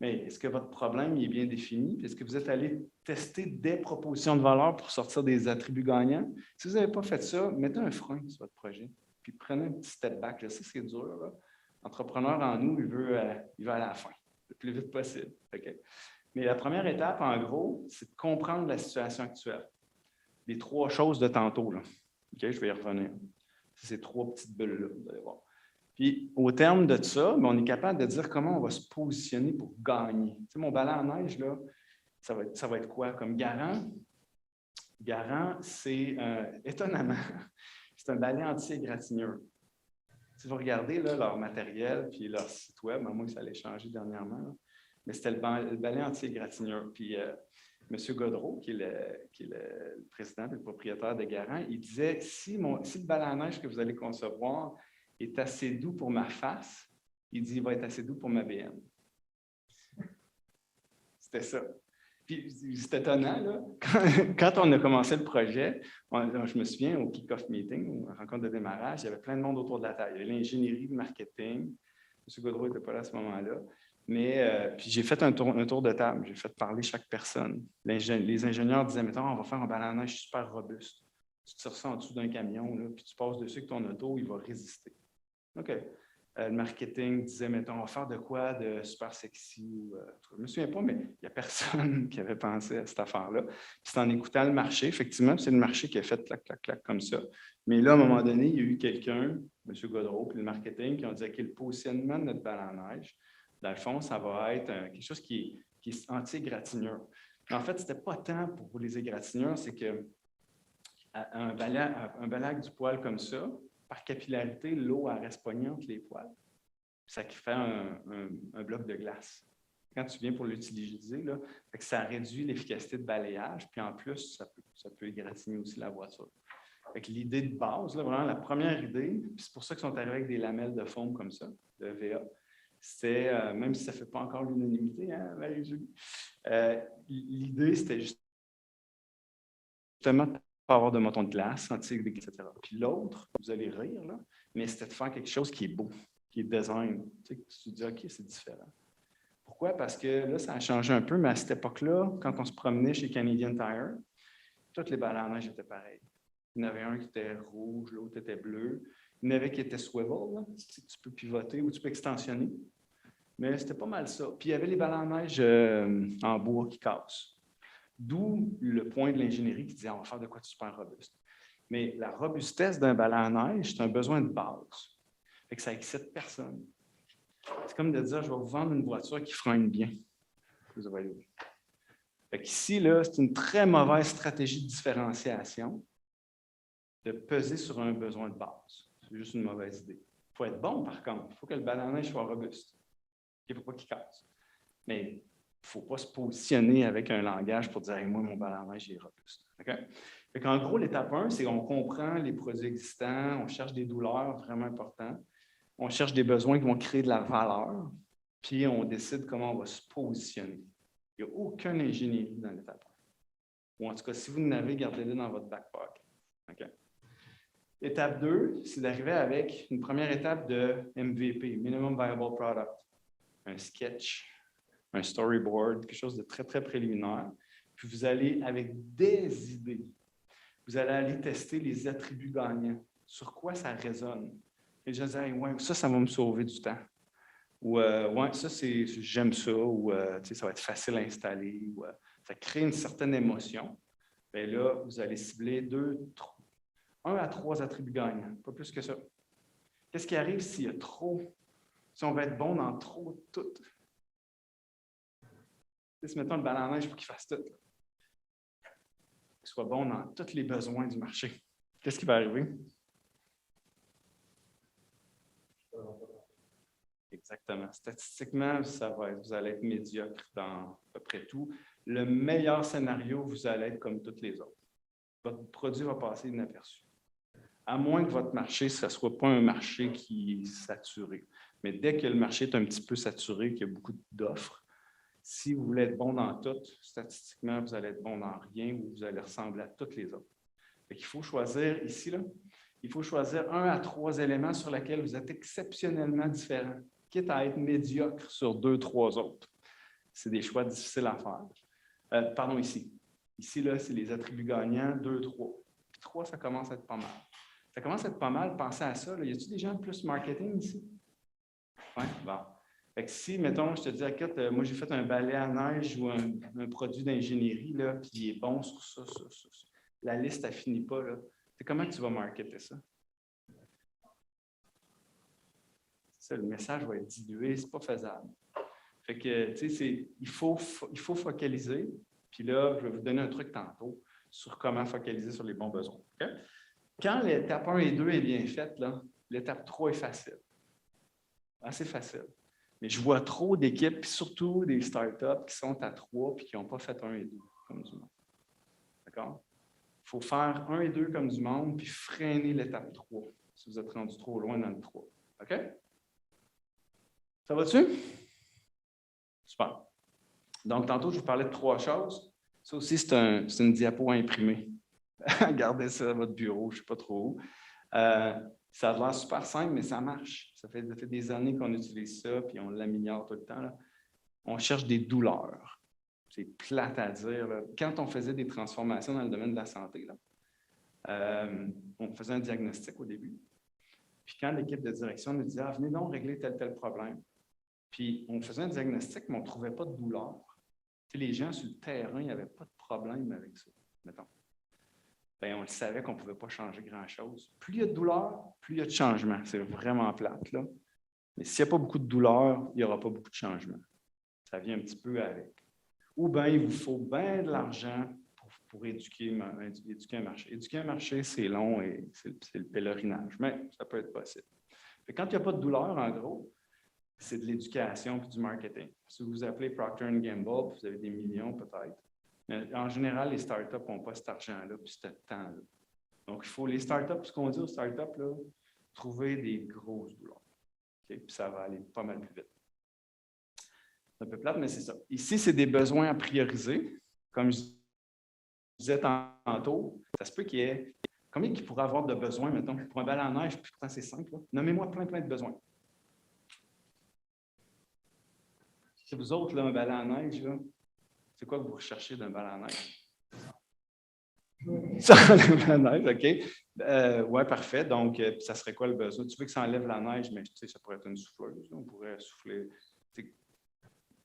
Mais est-ce que votre problème est bien défini? Est-ce que vous êtes allé tester des propositions de valeur pour sortir des attributs gagnants? Si vous n'avez pas fait ça, mettez un frein sur votre projet. Puis prenez un petit step back. Là. Ça, c'est dur. Là. L'entrepreneur en nous, il veut aller à la fin, le plus vite possible. Okay? Mais la première étape, en gros, c'est de comprendre la situation actuelle. Les 3 choses de tantôt. Là. Okay? Je vais y revenir. C'est ces 3 petites bulles-là, vous allez voir. Puis, au terme de ça, on est capable de dire comment on va se positionner pour gagner. Tu sais, mon balai en neige, là, ça va être quoi? Comme Garant? Garant, c'est, étonnamment, c'est un balai anti-égratignure. Si vous regardez là, leur matériel puis leur site web, à moins que ça allait changer dernièrement, là, mais c'était le balai anti-égratignure. Puis, M. Godreau, qui est le président et le propriétaire de Garant, il disait, si le balai à neige que vous allez concevoir est assez doux pour ma face, il dit, il va être assez doux pour ma BM. C'était ça. Puis, c'est étonnant, là. Quand on a commencé le projet, je me souviens, au kick-off meeting, à la rencontre de démarrage, il y avait plein de monde autour de la table. Il y avait l'ingénierie, le marketing. M. Godreau n'était pas là à ce moment-là. Mais puis j'ai fait un tour de table. J'ai fait parler chaque personne. Les ingénieurs disaient, mettons, on va faire un balai à neige super robuste. Tu tires ça en dessous d'un camion, là, puis tu passes dessus avec ton auto, il va résister. OK. Le marketing disait, mettons, on va faire de quoi de super sexy. Je ne me souviens pas, mais il n'y a personne qui avait pensé à cette affaire-là. Puis c'est en écoutant le marché, effectivement, c'est le marché qui a fait clac, clac, clac comme ça. Mais là, à un moment donné, il y a eu quelqu'un, M. Godreau, puis le marketing, qui ont dit, OK, le positionnement de notre balai à neige, dans le fond, ça va être quelque chose qui est anti-égratignure. En fait, ce n'était pas tant pour les égratignures, c'est que un balai avec du poil comme ça, par capillarité, l'eau reste pognée entre les poils. Ça fait un bloc de glace. Quand tu viens pour l'utiliser, là, ça réduit l'efficacité de balayage, puis en plus, ça peut égratigner aussi la voiture. L'idée de base, là, vraiment la première idée, puis c'est pour ça qu'ils sont arrivés avec des lamelles de foam comme ça, de VA, c'est, même si ça ne fait pas encore l'unanimité, hein, Marie-Julie, l'idée, c'était justement de pas avoir de moton de glace, etc. Puis l'autre, vous allez rire, là, mais c'était de faire quelque chose qui est beau, qui est design. Tu sais, tu te dis, OK, c'est différent. Pourquoi? Parce que là, ça a changé un peu, mais à cette époque-là, quand on se promenait chez Canadian Tire, toutes les balais à neige étaient pareilles. Il y en avait un qui était rouge, l'autre était bleu. Il y en avait qui était swivel, là. Tu peux pivoter ou tu peux extensionner. Mais c'était pas mal ça. Puis il y avait les balais à neige en bois qui cassent. D'où le point de l'ingénierie qui disait on va faire de quoi de super robuste. Mais la robustesse d'un balai à neige, c'est un besoin de base. Fait que ça excite personne. C'est comme de dire je vais vous vendre une voiture qui freine bien. Vous voyez. Fait qu'ici, là, c'est une très mauvaise stratégie de différenciation de peser sur un besoin de base. C'est juste une mauvaise idée. Il faut être bon, par contre. Il faut que le balai à neige soit robuste. Il ne faut pas qu'il casse. Mais ne faut pas se positionner avec un langage pour dire hey, « moi, mon ballon à neige, il ira plus. Okay? » En gros, l'étape 1, c'est qu'on comprend les produits existants, on cherche des douleurs vraiment importantes, on cherche des besoins qui vont créer de la valeur, puis on décide comment on va se positionner. Il n'y a aucune ingénierie dans l'étape 1. Ou en tout cas, si vous n'avez, gardez-le dans votre back pocket. Okay? Étape 2, c'est d'arriver avec une première étape de MVP, Minimum Viable Product, un sketch, un storyboard, quelque chose de très, très préliminaire. Puis vous allez, avec des idées, vous allez aller tester les attributs gagnants. Sur quoi ça résonne? Et je disais, hey, ouais, ça va me sauver du temps. Ou, ouais, ça, j'aime ça. Ou, ça va être facile à installer. Ou, ça crée une certaine émotion. Bien là, vous allez cibler 1 à 3 attributs gagnants, pas plus que ça. Qu'est-ce qui arrive s'il y a trop? Si on veut être bon dans trop tout? Si mettons le ballon à neige pour qu'il fasse tout, qu'il soit bon dans tous les besoins du marché, qu'est-ce qui va arriver? Exactement. Statistiquement, vous allez être médiocre dans à peu près tout. Le meilleur scénario, vous allez être comme tous les autres. Votre produit va passer inaperçu. À moins que votre marché, ce ne soit pas un marché qui est saturé. Mais dès que le marché est un petit peu saturé, qu'il y a beaucoup d'offres, si vous voulez être bon dans tout, statistiquement, vous allez être bon dans rien ou vous allez ressembler à toutes les autres. Il faut choisir ici, là, il faut choisir 1 à 3 éléments sur lesquels vous êtes exceptionnellement différent, quitte à être médiocre sur 2, 3 autres. C'est des choix difficiles à faire. Pardon, ici. Ici, là, c'est les attributs gagnants, 2, 3. Puis 3, ça commence à être pas mal. Ça commence à être pas mal, pensez à ça. Là. Y a-t-il des gens de plus marketing ici? Oui, bon. Fait que si, mettons, je te dis, écoute, moi, j'ai fait un balai à neige ou un produit d'ingénierie, là, puis il est bon sur ça. La liste, elle ne finit pas. Là. Comment tu vas marketer ça? Ça, le message va être dilué, c'est pas faisable. Fait que, tu sais, il faut focaliser. Puis là, je vais vous donner un truc tantôt sur comment focaliser sur les bons besoins. Okay? Quand l'étape 1 et 2 est bien faite, l'étape 3 est facile. Assez facile. Mais je vois trop d'équipes, puis surtout des startups qui sont à 3 puis qui n'ont pas fait 1 et 2 comme du monde. D'accord? Il faut faire 1 et 2 comme du monde, puis freiner l'étape 3 si vous êtes rendu trop loin dans le 3. OK? Ça va-tu? Super. Donc, tantôt, je vous parlais de 3 choses. Ça aussi, c'est une diapo à imprimer. Gardez ça à votre bureau, je ne sais pas trop où. Ça a l'air super simple, mais ça marche. Ça fait des années qu'on utilise ça, puis on l'améliore tout le temps. Là. On cherche des douleurs. C'est plate à dire. Là. Quand on faisait des transformations dans le domaine de la santé, là, on faisait un diagnostic au début. Puis quand l'équipe de direction nous disait « venez donc régler tel problème », puis on faisait un diagnostic, mais on ne trouvait pas de douleur. Tu sais, les gens sur le terrain, il n'y avait pas de problème avec ça, mettons. Bien, on le savait qu'on ne pouvait pas changer grand-chose. Plus il y a de douleur, plus il y a de changement. C'est vraiment plate, là. Mais s'il n'y a pas beaucoup de douleur, il n'y aura pas beaucoup de changement. Ça vient un petit peu avec. Ou bien, il vous faut bien de l'argent pour éduquer un marché. Éduquer un marché, c'est long et c'est le pèlerinage, mais ça peut être possible. Fait quand il n'y a pas de douleur, en gros, c'est de l'éducation et du marketing. Si vous appelez Procter & Gamble, vous avez des millions peut-être. Mais en général, les startups n'ont pas cet argent-là puis ce temps-là. Donc, il faut les startups, ce qu'on dit aux startups, là, trouver des grosses douleurs. Okay? Puis ça va aller pas mal plus vite. C'est un peu plate, mais c'est ça. Ici, c'est des besoins à prioriser. Comme je disais tantôt, ça se peut qu'il y ait... Combien il pourrait avoir de besoins, mettons, pour un ballon à neige, puis pourtant c'est simple. Là. Nommez-moi plein de besoins. C'est vous autres, là, un ballon à neige, là. C'est quoi que vous recherchez d'un ballon à neige? Ça enlève la neige, OK. Oui, parfait. Donc, ça serait quoi le besoin? Tu veux que ça enlève la neige, mais tu sais, ça pourrait être une souffleuse. On pourrait souffler.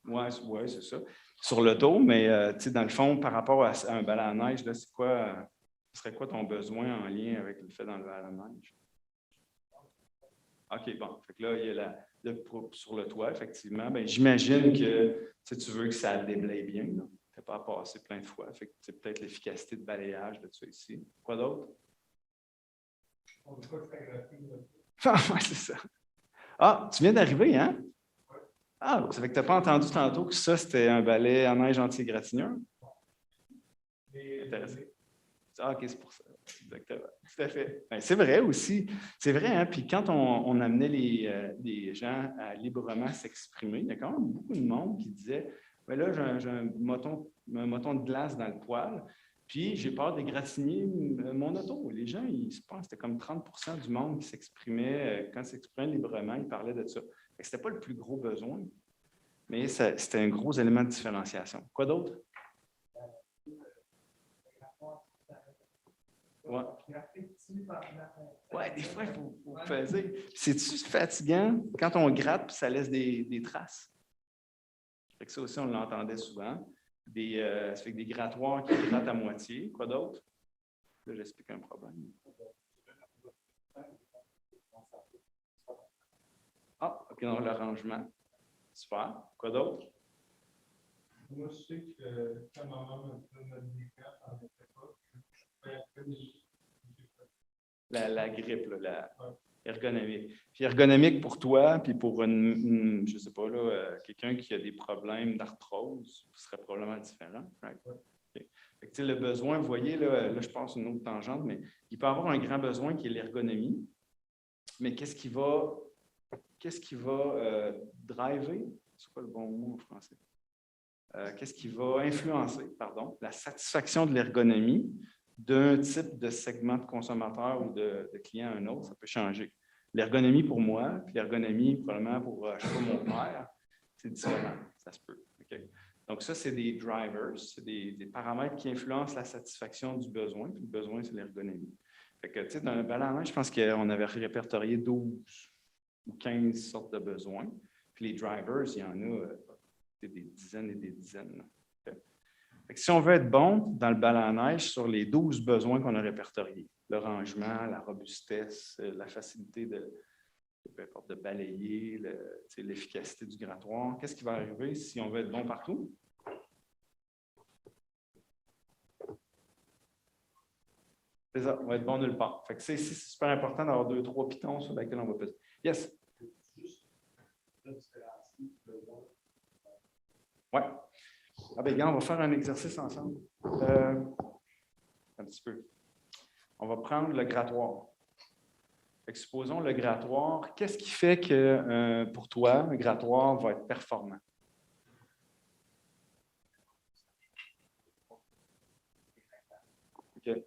Oui, c'est ça. Sur le dos, mais dans le fond, par rapport à un ballon à neige, là, c'est quoi, ce serait quoi ton besoin en lien avec le fait d'enlever la neige? OK, bon. Fait que là, il y a sur le toit, effectivement. Bien, j'imagine que tu veux que ça déblaye bien. Tu n'as pas à passer plein de fois. Fait que c'est peut-être l'efficacité de balayage de ça ici. Quoi d'autre? On ne peut pas photographier. Ah, oui, c'est ça. Ah, tu viens d'arriver, hein? Ah, ça fait que tu n'as pas entendu tantôt que ça, c'était un balai en neige anti-égratignure? Intéressant. Ah, OK, c'est pour ça. Exactement. Tout à fait. Ben, c'est vrai aussi. C'est vrai, hein? Puis quand on amenait les gens à librement s'exprimer, il y a quand même beaucoup de monde qui disait ben là, j'ai un moton de glace dans le poêle, puis j'ai peur d'égratigner mon auto. Les gens, ils se pensent que c'était comme 30 du monde qui s'exprimait, quand ils s'exprimaient librement, ils parlaient de ça. Ce n'était pas le plus gros besoin, mais c'était un gros élément de différenciation. Quoi d'autre? Ouais. Ouais, des fois, il faut peser. C'est-tu fatigant quand on gratte et ça laisse des traces? Fait que ça aussi, on l'entendait souvent. Ça fait que des grattoirs qui grattent à moitié. Quoi d'autre? Là, j'explique un problème. Ah, OK, donc l'arrangement. Super. Quoi d'autre? Moi, je sais que quand maman me dit on n'était pas, je fais La grippe, là, ergonomique. Puis ergonomique pour toi, puis pour je ne sais pas, là, quelqu'un qui a des problèmes d'arthrose, ce serait probablement différent. Right? Okay. Fait que, le besoin, vous voyez, là, je passe une autre tangente, mais il peut avoir un grand besoin qui est l'ergonomie. Mais qu'est-ce qui va driver? C'est quoi le bon mot en français? Qu'est-ce qui va influencer, la satisfaction de l'ergonomie d'un type de segment de consommateur ou de client à un autre, ça peut changer. L'ergonomie pour moi, puis l'ergonomie probablement pour, je sais pas, mon père, c'est différent, ça se peut. Okay? Donc ça, c'est des drivers, c'est des paramètres qui influencent la satisfaction du besoin, puis le besoin, c'est l'ergonomie. Fait que, tu sais, dans un balai à neige, je pense qu'on avait répertorié 12 ou 15 sortes de besoins, puis les drivers, il y en a des dizaines et des dizaines. Si on veut être bon dans le balai à neige sur les 12 besoins qu'on a répertoriés, le rangement, la robustesse, la facilité de balayer, l'efficacité du grattoir, qu'est-ce qui va arriver si on veut être bon partout? C'est ça, on va être bon nulle part. Fait que c'est super important d'avoir 2-3 pitons sur lesquels on va peser. Yes? Oui. Ah bien, gars, on va faire un exercice ensemble. Un petit peu. On va prendre le grattoir. Fait que supposons le grattoir. Qu'est-ce qui fait que pour toi, un grattoir va être performant? OK.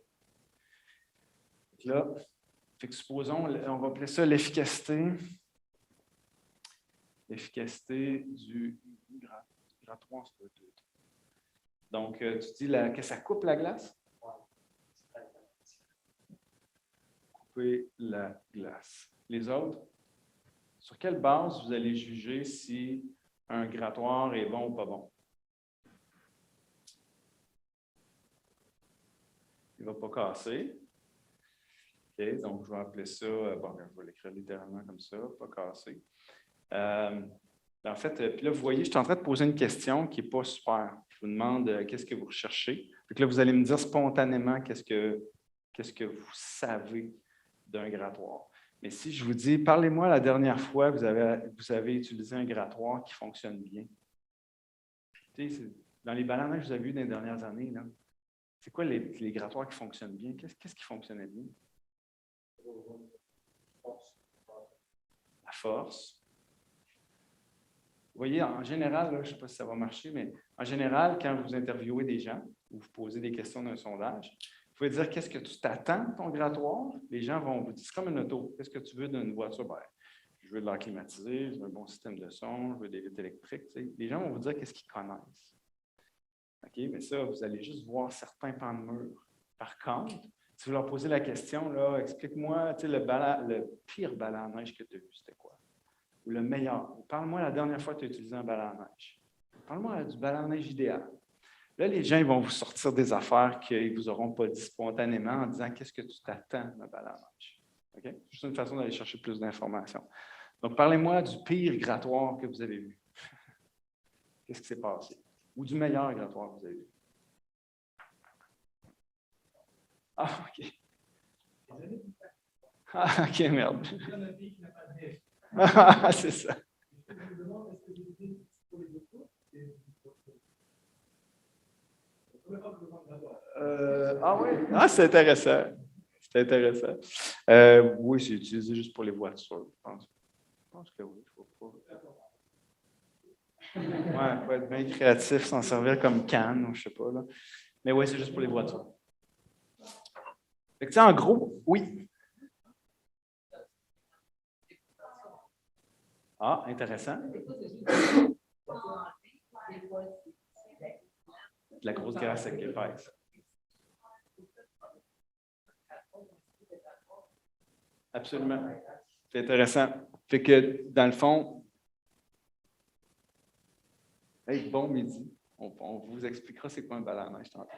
Là, fait que supposons, on va appeler ça l'efficacité. L'efficacité du grattoir. Donc, tu dis que ça coupe la glace? Couper la glace. Les autres? Sur quelle base vous allez juger si un grattoir est bon ou pas bon? Il ne va pas casser. OK, donc je vais appeler ça, je vais l'écrire littéralement comme ça, pas casser. En fait, puis là, vous voyez, je suis en train de poser une question qui n'est pas super. Je vous demande qu'est-ce que vous recherchez. Puis là, vous allez me dire spontanément qu'est-ce que vous savez d'un grattoir. Mais si je vous dis, parlez-moi la dernière fois que vous avez utilisé un grattoir qui fonctionne bien. Dans les balais à neige que vous avez vus dans les dernières années, c'est quoi les grattoirs qui fonctionnent bien? Qu'est-ce qui fonctionnait bien? La force. Vous voyez, en général, je ne sais pas si ça va marcher, mais en général, quand vous interviewez des gens ou vous posez des questions d'un sondage, vous pouvez dire qu'est-ce que tu t'attends de ton grattoir. Les gens vont vous dire, c'est comme une auto. Qu'est-ce que tu veux d'une voiture? Ben, je veux de l'air climatisé, je veux un bon système de son, je veux des vitres électriques. Les gens vont vous dire qu'est-ce qu'ils connaissent. OK, mais ça, vous allez juste voir certains pans de mur. Par contre, si vous leur posez la question, là, explique-moi, le pire balai à neige que tu as vu, c'était quoi? Ou le meilleur. Parle-moi la dernière fois que tu as utilisé un balai à neige. Parle-moi du balai à neige idéal. Là, les gens ils vont vous sortir des affaires qu'ils ne vous auront pas dit spontanément en disant qu'est-ce que tu t'attends d'un balai à neige. OK? C'est juste une façon d'aller chercher plus d'informations. Donc, parlez-moi du pire grattoir que vous avez vu. Qu'est-ce qui s'est passé? Ou du meilleur grattoir que vous avez vu. Ah, OK. Ah, OK, merde. Ah, c'est ça. Ah oui? Ah, c'est intéressant. C'est intéressant. Oui, c'est utilisé juste pour les voitures, je pense. Je pense que oui. Je vois pas. Ouais, faut être bien créatif, s'en servir comme canne, ou je sais pas. Là. Mais oui, c'est juste pour les voitures. Fait que, en gros, oui. Ah, intéressant. La grosse graisse épaisse. Absolument. C'est intéressant. Fait que, dans le fond, hey, bon midi. On vous expliquera c'est quoi un ballon à neige tantôt.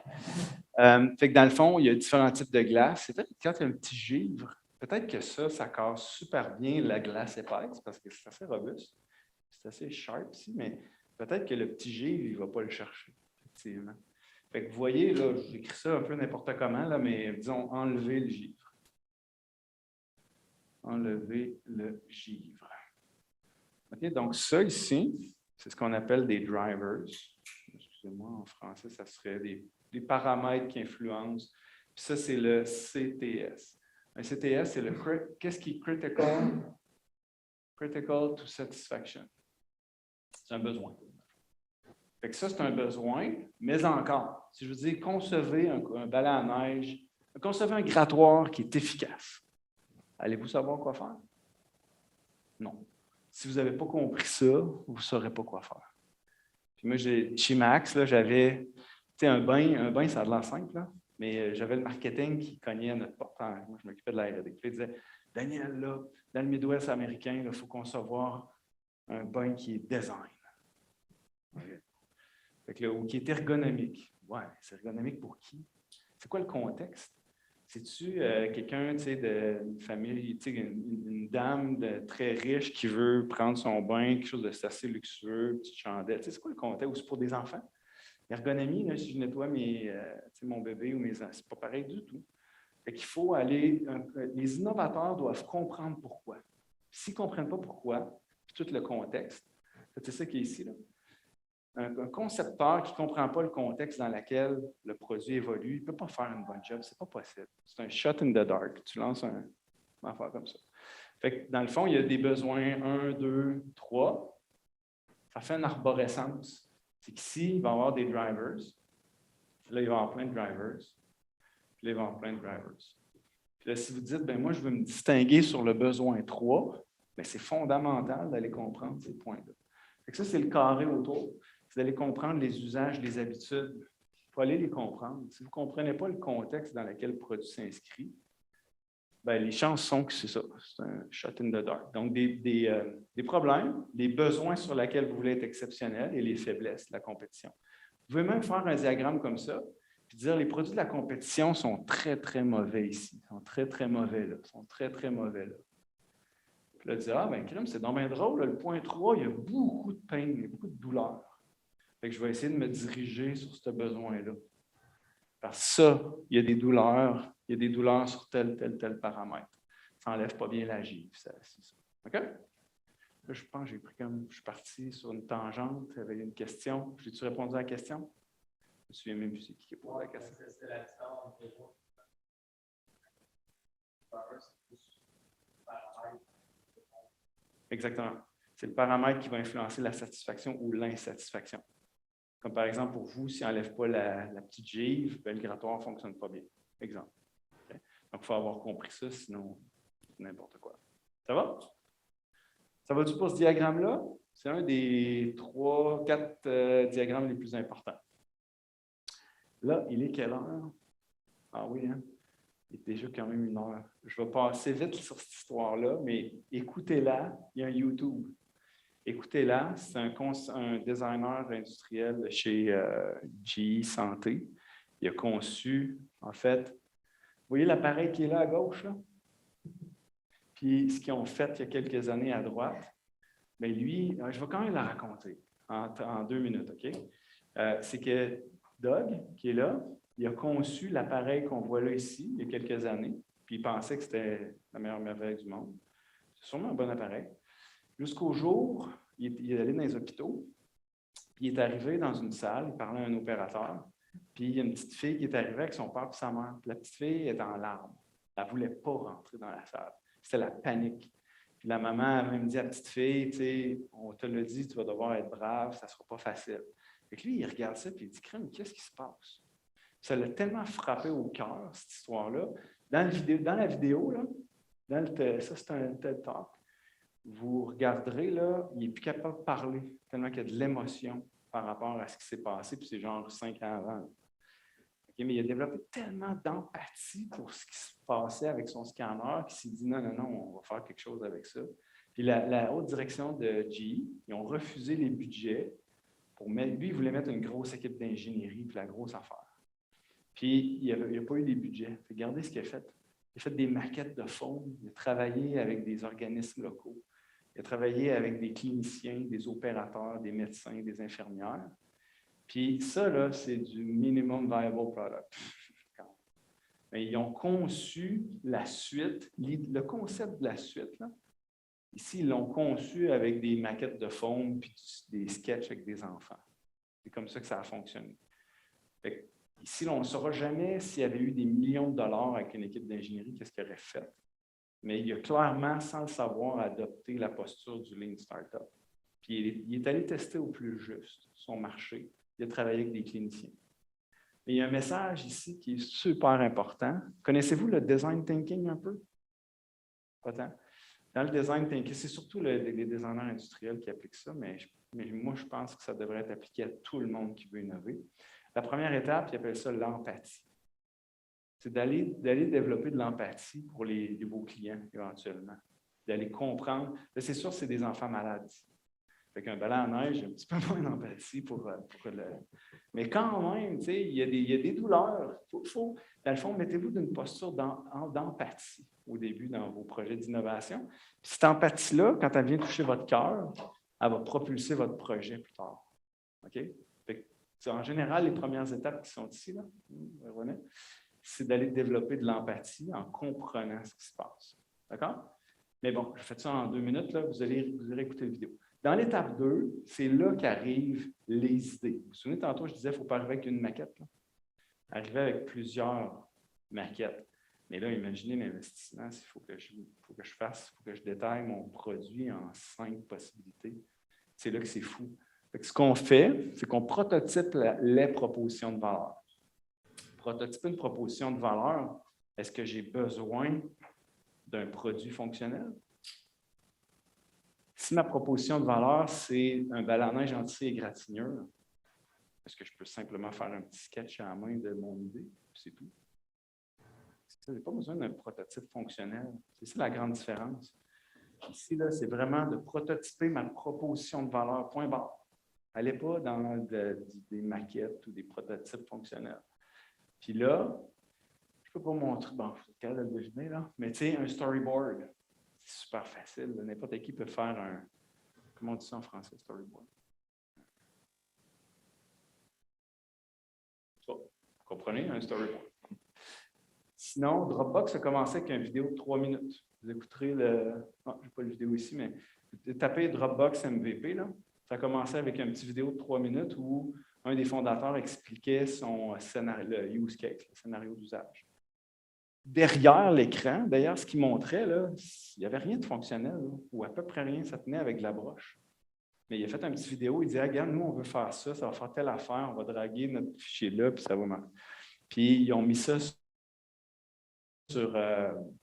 Fait que dans le fond, il y a différents types de glace. C'est peut-être que quand il y a un petit givre, peut-être que ça casse super bien la glace épaisse parce que c'est assez robuste. C'est assez sharp ici, mais peut-être que le petit givre, il ne va pas le chercher, effectivement. Fait que vous voyez, là, j'écris ça un peu n'importe comment, là, mais disons, enlever le givre. Enlever le givre. OK, donc ça ici, c'est ce qu'on appelle des drivers. Excusez-moi, en français, ça serait des paramètres qui influencent. Puis ça, c'est le CTS. Un CTS, c'est le qu'est-ce qui est critical? Critical to satisfaction. C'est un besoin. Fait que ça, c'est un besoin, mais encore, si je veux dire, concevez un balai à neige, concevez un grattoir qui est efficace. Allez-vous savoir quoi faire? Non. Si vous n'avez pas compris ça, vous ne saurez pas quoi faire. Puis moi, chez Max, là, j'avais un bain, ça a de l'air simple, là, mais j'avais le marketing qui cognait à notre porte. Moi, je m'occupais de la R&D. Puis il disait, Daniel, là, dans le Midwest américain, il faut concevoir un bain qui est design. Fait que, ou qui est ergonomique. Ouais, c'est ergonomique pour qui? C'est quoi le contexte? C'est-tu quelqu'un d'une famille, une dame très riche qui veut prendre son bain, quelque chose de assez luxueux, une petite chandelle? C'est quoi le contexte? Ou c'est pour des enfants? L'ergonomie, là, si je nettoie mon bébé ou mes enfants, c'est pas pareil du tout. Fait qu'il faut aller. Les innovateurs doivent comprendre pourquoi. S'ils ne comprennent pas pourquoi, puis tout le contexte, c'est ça qui est ici, là. Un concepteur qui ne comprend pas le contexte dans lequel le produit évolue, il ne peut pas faire une bonne job. Ce n'est pas possible. C'est un shot in the dark. Tu lances un affaire comme ça. Fait que dans le fond, il y a des besoins 1, 2, 3. Ça fait une arborescence. C'est qu'ici, il va y avoir des drivers. Puis là, il va y avoir plein de drivers. Puis là, il va y avoir plein de drivers. Puis là, si vous dites, moi, je veux me distinguer sur le besoin 3, c'est fondamental d'aller comprendre ces points-là. Fait que ça, c'est le carré autour. Vous allez comprendre les usages, les habitudes. Il faut aller les comprendre. Si vous ne comprenez pas le contexte dans lequel le produit s'inscrit, les chances sont que c'est ça. C'est un shot in the dark. Donc, des problèmes, des besoins sur lesquels vous voulez être exceptionnel et les faiblesses de la compétition. Vous pouvez même faire un diagramme comme ça puis dire les produits de la compétition sont très, très mauvais ici. Ils sont très, très mauvais là. Ils sont très, très mauvais là. Puis là, dire, crème, c'est donc bien drôle. Là, le point 3, il y a beaucoup de peine, il y a beaucoup de douleur. Fait que je vais essayer de me diriger sur ce besoin-là. Parce que ça, il y a des douleurs sur tel paramètre. Ça n'enlève pas bien la gifle. C'est ça. OK? Là, je pense que je suis parti sur une tangente. Il y avait une question. J'ai-tu répondu à la question? Je me souviens même plus c'est qui a posé la question. C'est la distance entre les deux. Exactement. C'est le paramètre qui va influencer la satisfaction ou l'insatisfaction. Comme par exemple, pour vous, si on n'enlève pas la petite givre, le grattoir ne fonctionne pas bien. Exemple. Okay? Donc, il faut avoir compris ça, sinon, c'est n'importe quoi. Ça va? Ça va-tu pour ce diagramme-là? C'est un des 3, 4 diagrammes les plus importants. Là, il est quelle heure? Ah oui, hein? Il est déjà quand même 1 heure. Je vais passer vite sur cette histoire-là, mais écoutez-la, il y a un YouTube. Écoutez-la, c'est un designer industriel de chez GE Santé. Il a conçu, en fait, vous voyez l'appareil qui est là à gauche, là? Puis ce qu'ils ont fait il y a quelques années à droite, lui, je vais quand même la raconter en 2 minutes, OK? C'est que Doug, qui est là, il a conçu l'appareil qu'on voit là ici, il y a quelques années, puis il pensait que c'était la meilleure merveille du monde. C'est sûrement un bon appareil. Jusqu'au jour, il est allé dans les hôpitaux, puis il est arrivé dans une salle, il parlait à un opérateur, Puis il y a une petite fille qui est arrivée avec son père et sa mère. Puis la petite fille est en larmes. Elle ne voulait pas rentrer dans la salle. C'était la panique. Puis la maman a même dit à la petite fille, tu sais, on te l'a dit, tu vas devoir être brave, ça ne sera pas facile. Fait que lui, il regarde ça et il dit, crème, qu'est-ce qui se passe? Ça l'a tellement frappé au cœur, cette histoire-là. Dans la vidéo, là, ça c'est un TED Talk, vous regarderez, là, il n'est plus capable de parler, tellement qu'il y a de l'émotion par rapport à ce qui s'est passé, puis c'est genre 5 ans avant. Okay, mais il a développé tellement d'empathie pour ce qui se passait avec son scanner qu'il s'est dit non, on va faire quelque chose avec ça. Puis la haute direction de GE, ils ont refusé les budgets pour mettre. Lui, il voulait mettre une grosse équipe d'ingénierie, puis la grosse affaire. Puis il n'a pas eu les budgets. Regardez ce qu'il a fait. Il a fait des maquettes de fonds, il a travaillé avec des organismes locaux, il a travaillé avec des cliniciens, des opérateurs, des médecins, des infirmières. Puis ça, là, c'est du minimum viable product. Mais ils ont conçu la suite, le concept de la suite, là. Ici, ils l'ont conçu avec des maquettes de foam puis des sketchs avec des enfants. C'est comme ça que ça a fonctionné. Ici, on ne saura jamais s'il y avait eu des millions de dollars avec une équipe d'ingénierie, qu'est-ce qu'il aurait fait. Mais il a clairement, sans le savoir, adopté la posture du Lean Startup. Puis il est allé tester au plus juste son marché. Il a travaillé avec des cliniciens. Mais il y a un message ici qui est super important. Connaissez-vous le design thinking un peu? Pas tant. Dans le design thinking, c'est surtout les designers industriels qui appliquent ça, mais moi, je pense que ça devrait être appliqué à tout le monde qui veut innover. La première étape, ils appellent ça l'empathie. C'est d'aller développer de l'empathie pour vos clients, éventuellement. D'aller comprendre. Là, c'est sûr, c'est des enfants malades. Fait qu'un ballon à neige, j'ai un petit peu moins d'empathie pour le... Mais quand même, tu sais, il y a des douleurs. Dans le fond, mettez-vous d'une posture d'empathie au début dans vos projets d'innovation. Puis cette empathie-là, quand elle vient toucher votre cœur, elle va propulser votre projet plus tard. OK? Fait que, en général, les premières étapes qui sont ici, là, René, c'est d'aller développer de l'empathie en comprenant ce qui se passe. D'accord? Mais bon, je fais ça en 2 minutes, là, vous allez écouter la vidéo. Dans l'étape 2, c'est là qu'arrivent les idées. Vous vous souvenez, tantôt, je disais qu'il ne faut pas arriver avec une maquette. Là. Arriver avec plusieurs maquettes. Mais là, imaginez l'investissement, il faut que je détaille mon produit en 5 possibilités. C'est là que c'est fou. Ce qu'on fait, c'est qu'on prototype les propositions de valeur. Prototyper une proposition de valeur, est-ce que j'ai besoin d'un produit fonctionnel? Si ma proposition de valeur, c'est un ballon à neige anti-égratignure, est-ce que je peux simplement faire un petit sketch à la main de mon idée? C'est tout. Je n'ai pas besoin d'un prototype fonctionnel. C'est ça la grande différence. Ici, là, c'est vraiment de prototyper ma proposition de valeur, point barre. Allez pas dans des maquettes ou des prototypes fonctionnels. Puis là, je ne peux pas montrer, bon, je suis capable de le deviner, là, mais tu sais, un storyboard. C'est super facile. N'importe qui peut faire un... Comment on dit ça en français, storyboard? Ça, vous comprenez, un storyboard. Sinon, Dropbox a commencé avec une vidéo de 3 minutes. Vous écouterez le... Non, je n'ai pas la vidéo ici, mais tapez Dropbox MVP, là. Ça a commencé avec une petite vidéo de 3 minutes où un des fondateurs expliquait son scénario, le use case, le scénario d'usage. Derrière l'écran, d'ailleurs, ce qu'il montrait, là, il n'y avait rien de fonctionnel, là, ou à peu près rien, ça tenait avec de la broche. Mais il a fait une petite vidéo, il dit « Regarde, nous, on veut faire ça, ça va faire telle affaire, on va draguer notre fichier là, puis ça va marcher. » Puis ils ont mis ça sur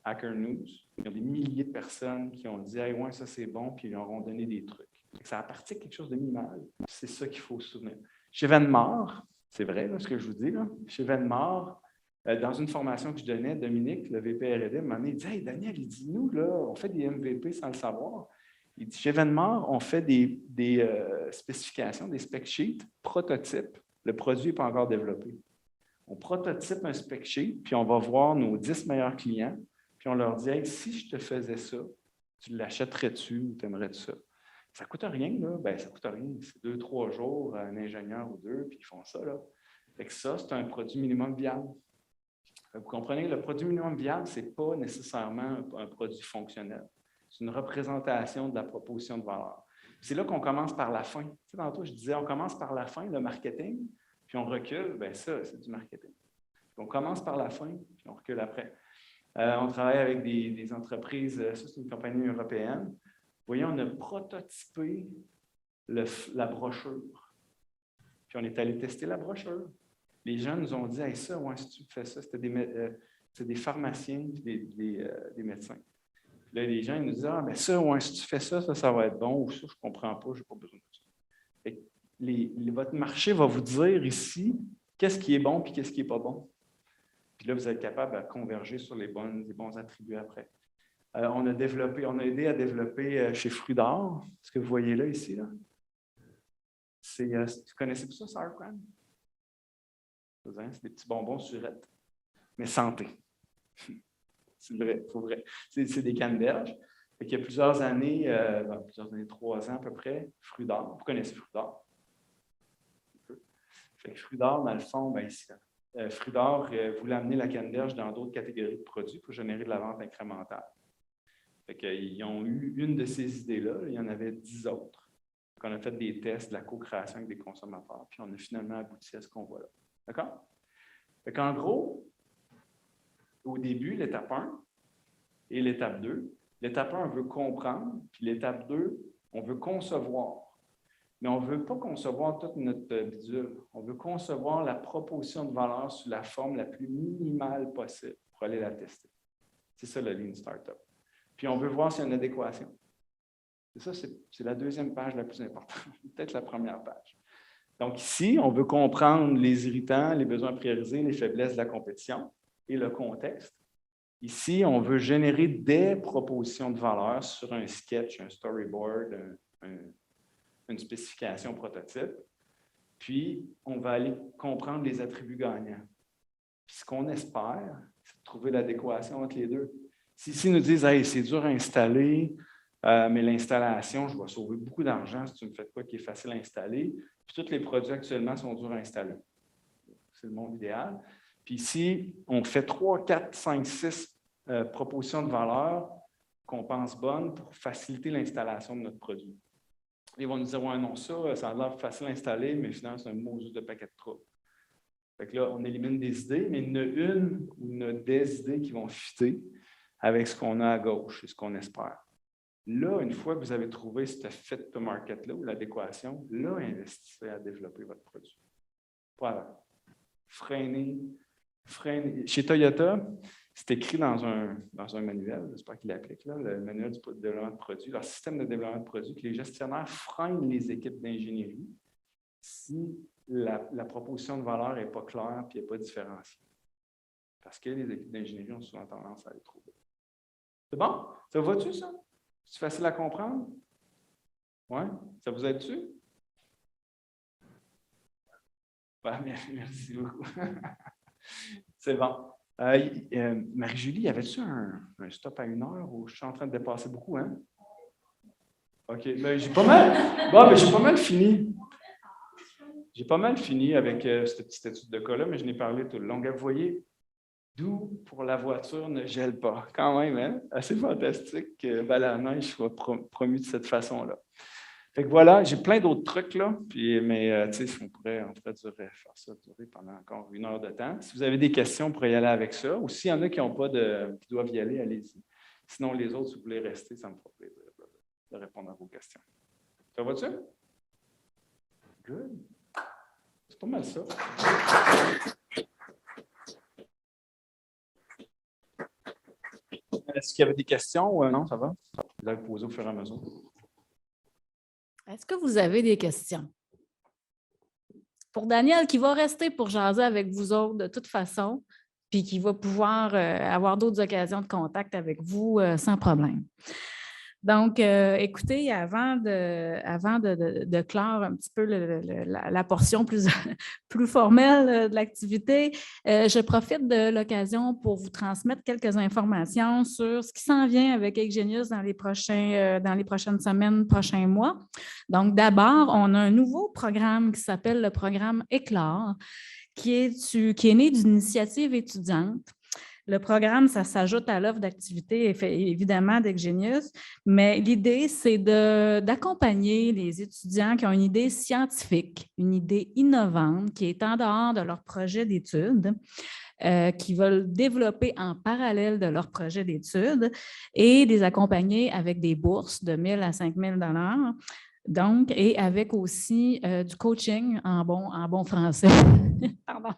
Hacker News. Il y a des milliers de personnes qui ont dit « Hey, ouais, ça c'est bon », puis ils leur ont donné des trucs. Ça a parti de quelque chose de minimal. C'est ça qu'il faut se souvenir. Chez Venmar, c'est vrai là, ce que je vous dis, là, chez Venmar, dans une formation que je donnais, Dominique, le VP R&D, m'a dit « Hey, Daniel, il dit, nous, là, on fait des MVP sans le savoir. » Il dit « Chez Venmar, on fait des spécifications, des spec sheets, prototypes. Le produit n'est pas encore développé. On prototype un spec sheet, puis on va voir nos 10 meilleurs clients, puis on leur dit hey, « Si je te faisais ça, tu l'achèterais-tu ou tu aimerais ça? » Ça ne coûte rien, là. Bien, ça ne coûte rien. C'est 2-3 jours, un ingénieur ou 2, puis ils font ça, là. Fait que ça, c'est un produit minimum viable. Vous comprenez, le produit minimum viable, ce n'est pas nécessairement un produit fonctionnel. C'est une représentation de la proposition de valeur. C'est là qu'on commence par la fin. Tu sais, tantôt, je disais, on commence par la fin, le marketing, puis on recule, bien ça, c'est du marketing. On commence par la fin, puis on recule après. On travaille avec des entreprises, ça c'est une compagnie européenne. Vous voyez, on a prototypé la brochure. Puis on est allé tester la brochure. Les gens nous ont dit, hey, ça, ouais, si tu fais ça, c'était des pharmaciens et des médecins. Puis là, les gens ils nous disent, ah, mais ça, ouais, si tu fais ça, ça va être bon, ou ça, je ne comprends pas, je n'ai pas besoin de ça. Fait que votre marché va vous dire ici qu'est-ce qui est bon et qu'est-ce qui n'est pas bon. Puis là, vous êtes capable de converger sur les bons attributs après. On a aidé à développer chez Fruits d'Or, ce que vous voyez là, ici. Là. Vous connaissez pas ça, Sour Cream? C'est des petits bonbons surettes, mais santé. C'est vrai, c'est vrai. C'est des canneberges. Il y a plusieurs années, 3 ans à peu près, Fruits d'Or. Vous connaissez Fruits d'Or? Fait que Fruits d'Or, dans le fond, bien ici, Fruits d'Or voulait amener la canneberge dans d'autres catégories de produits pour générer de la vente incrémentale. Fait qu'ils ont eu une de ces idées-là, il y en avait 10 autres. Donc, on a fait des tests, de la co-création avec des consommateurs, puis on a finalement abouti à ce qu'on voit là. D'accord? Fait qu'en gros, au début, l'étape 1 et l'étape 2. L'étape 1, on veut comprendre, puis l'étape 2, on veut concevoir. Mais on ne veut pas concevoir toute notre bidule. On veut concevoir la proposition de valeur sous la forme la plus minimale possible pour aller la tester. C'est ça le Lean Startup. Puis on veut voir s'il y a une adéquation. Et ça, c'est la deuxième page la plus importante, peut-être la première page. Donc ici, on veut comprendre les irritants, les besoins priorisés, les faiblesses de la compétition et le contexte. Ici, on veut générer des propositions de valeur sur un sketch, un storyboard, une spécification prototype. Puis, on va aller comprendre les attributs gagnants. Puis, ce qu'on espère, c'est de trouver l'adéquation entre les deux. Si ils nous disent, hey, c'est dur à installer, mais l'installation, je vais sauver beaucoup d'argent si tu me fais quoi qui est facile à installer. Puis, tous les produits actuellement sont durs à installer. C'est le monde idéal. Puis ici, on fait 3, 4, 5, 6 propositions de valeur qu'on pense bonnes pour faciliter l'installation de notre produit. Ils vont nous dire, ouais, non, ça a l'air facile à installer, mais finalement, c'est un Moses de paquet de troubles. Fait que là, on élimine des idées, mais il y en a une ou il y en a des idées qui vont fitter avec ce qu'on a à gauche et ce qu'on espère. Là, une fois que vous avez trouvé ce fit to market-là ou l'adéquation, là, investissez à développer votre produit. Voilà. Freiner. Chez Toyota, c'est écrit dans un manuel, j'espère qu'il l'applique, là, le manuel du développement de produits, leur système de développement de produits, que les gestionnaires freinent les équipes d'ingénierie si la proposition de valeur n'est pas claire et n'est pas différenciée. Parce que les équipes d'ingénierie ont souvent tendance à les trouver. C'est bon? Ça vous va-tu, ça? C'est facile à comprendre? Oui? Ça vous aide-tu? Ouais, merci beaucoup. C'est bon. Marie-Julie, y avait-tu un stop à 1 heure ou je suis en train de dépasser beaucoup, hein? OK. Ben, j'ai pas mal fini. J'ai pas mal fini avec cette petite étude de cas-là, mais je n'ai parlé tout le long. Vous voyez, d'où pour la voiture ne gèle pas. Quand même, hein? Assez fantastique que la neige soit promue de cette façon-là. Fait que voilà, j'ai plein d'autres trucs là, mais tu sais, on pourrait faire ça durer pendant encore 1 heure de temps. Si vous avez des questions, on pourrait y aller avec ça. Ou s'il y en a qui doivent y aller, allez-y. Sinon, les autres, si vous voulez rester, ça me fera plaisir de répondre à vos questions. Ça va-tu? Good. C'est pas mal ça. Est-ce qu'il y avait des questions ou non, ça va? Vous allez poser au fur et à mesure. Est-ce que vous avez des questions? Pour Daniel, qui va rester pour jaser avec vous autres de toute façon, puis qui va pouvoir avoir d'autres occasions de contact avec vous sans problème. Donc, écoutez, avant de clore un petit peu la portion plus formelle de l'activité, je profite de l'occasion pour vous transmettre quelques informations sur ce qui s'en vient avec Egenius dans les prochaines semaines, prochains mois. Donc, d'abord, on a un nouveau programme qui s'appelle le programme Éclore, qui est né d'une initiative étudiante. Le programme, ça s'ajoute à l'offre d'activité évidemment d'Exgenius, mais l'idée, c'est d'accompagner les étudiants qui ont une idée scientifique, une idée innovante qui est en dehors de leur projet d'études, qui veulent développer en parallèle de leur projet d'études et les accompagner avec des bourses de 1 000 à 5 000 $. Donc, et avec aussi du coaching en bon français. Pardon.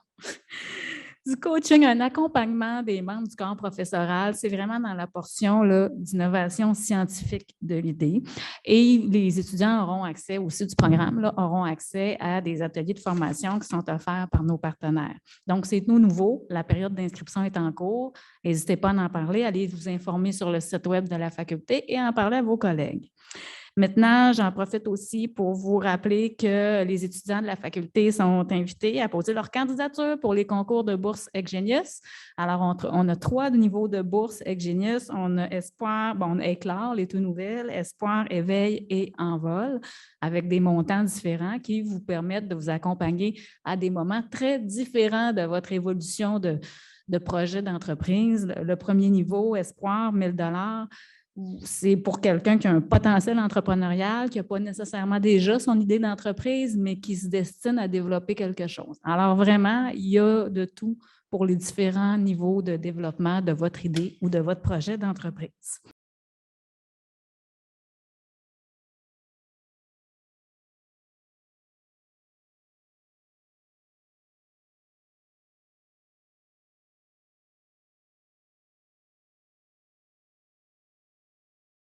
Du coaching, un accompagnement des membres du corps professoral. C'est vraiment dans la portion d'innovation scientifique de l'idée. Et les étudiants auront accès aussi du programme, auront accès à des ateliers de formation qui sont offerts par nos partenaires. Donc, c'est tout nouveau. La période d'inscription est en cours. N'hésitez pas à en parler. Allez vous informer sur le site web de la faculté et en parler à vos collègues. Maintenant, j'en profite aussi pour vous rappeler que les étudiants de la faculté sont invités à poser leur candidature pour les concours de bourse Exgenius. Alors, on a 3 niveaux de bourse Exgenius. On a Espoir, on a Éclair, les tout nouvelles, Espoir, Éveil et Envol, avec des montants différents qui vous permettent de vous accompagner à des moments très différents de votre évolution de projet d'entreprise. Le premier niveau, Espoir, 1 000 $. C'est pour quelqu'un qui a un potentiel entrepreneurial, qui n'a pas nécessairement déjà son idée d'entreprise, mais qui se destine à développer quelque chose. Alors vraiment, il y a de tout pour les différents niveaux de développement de votre idée ou de votre projet d'entreprise.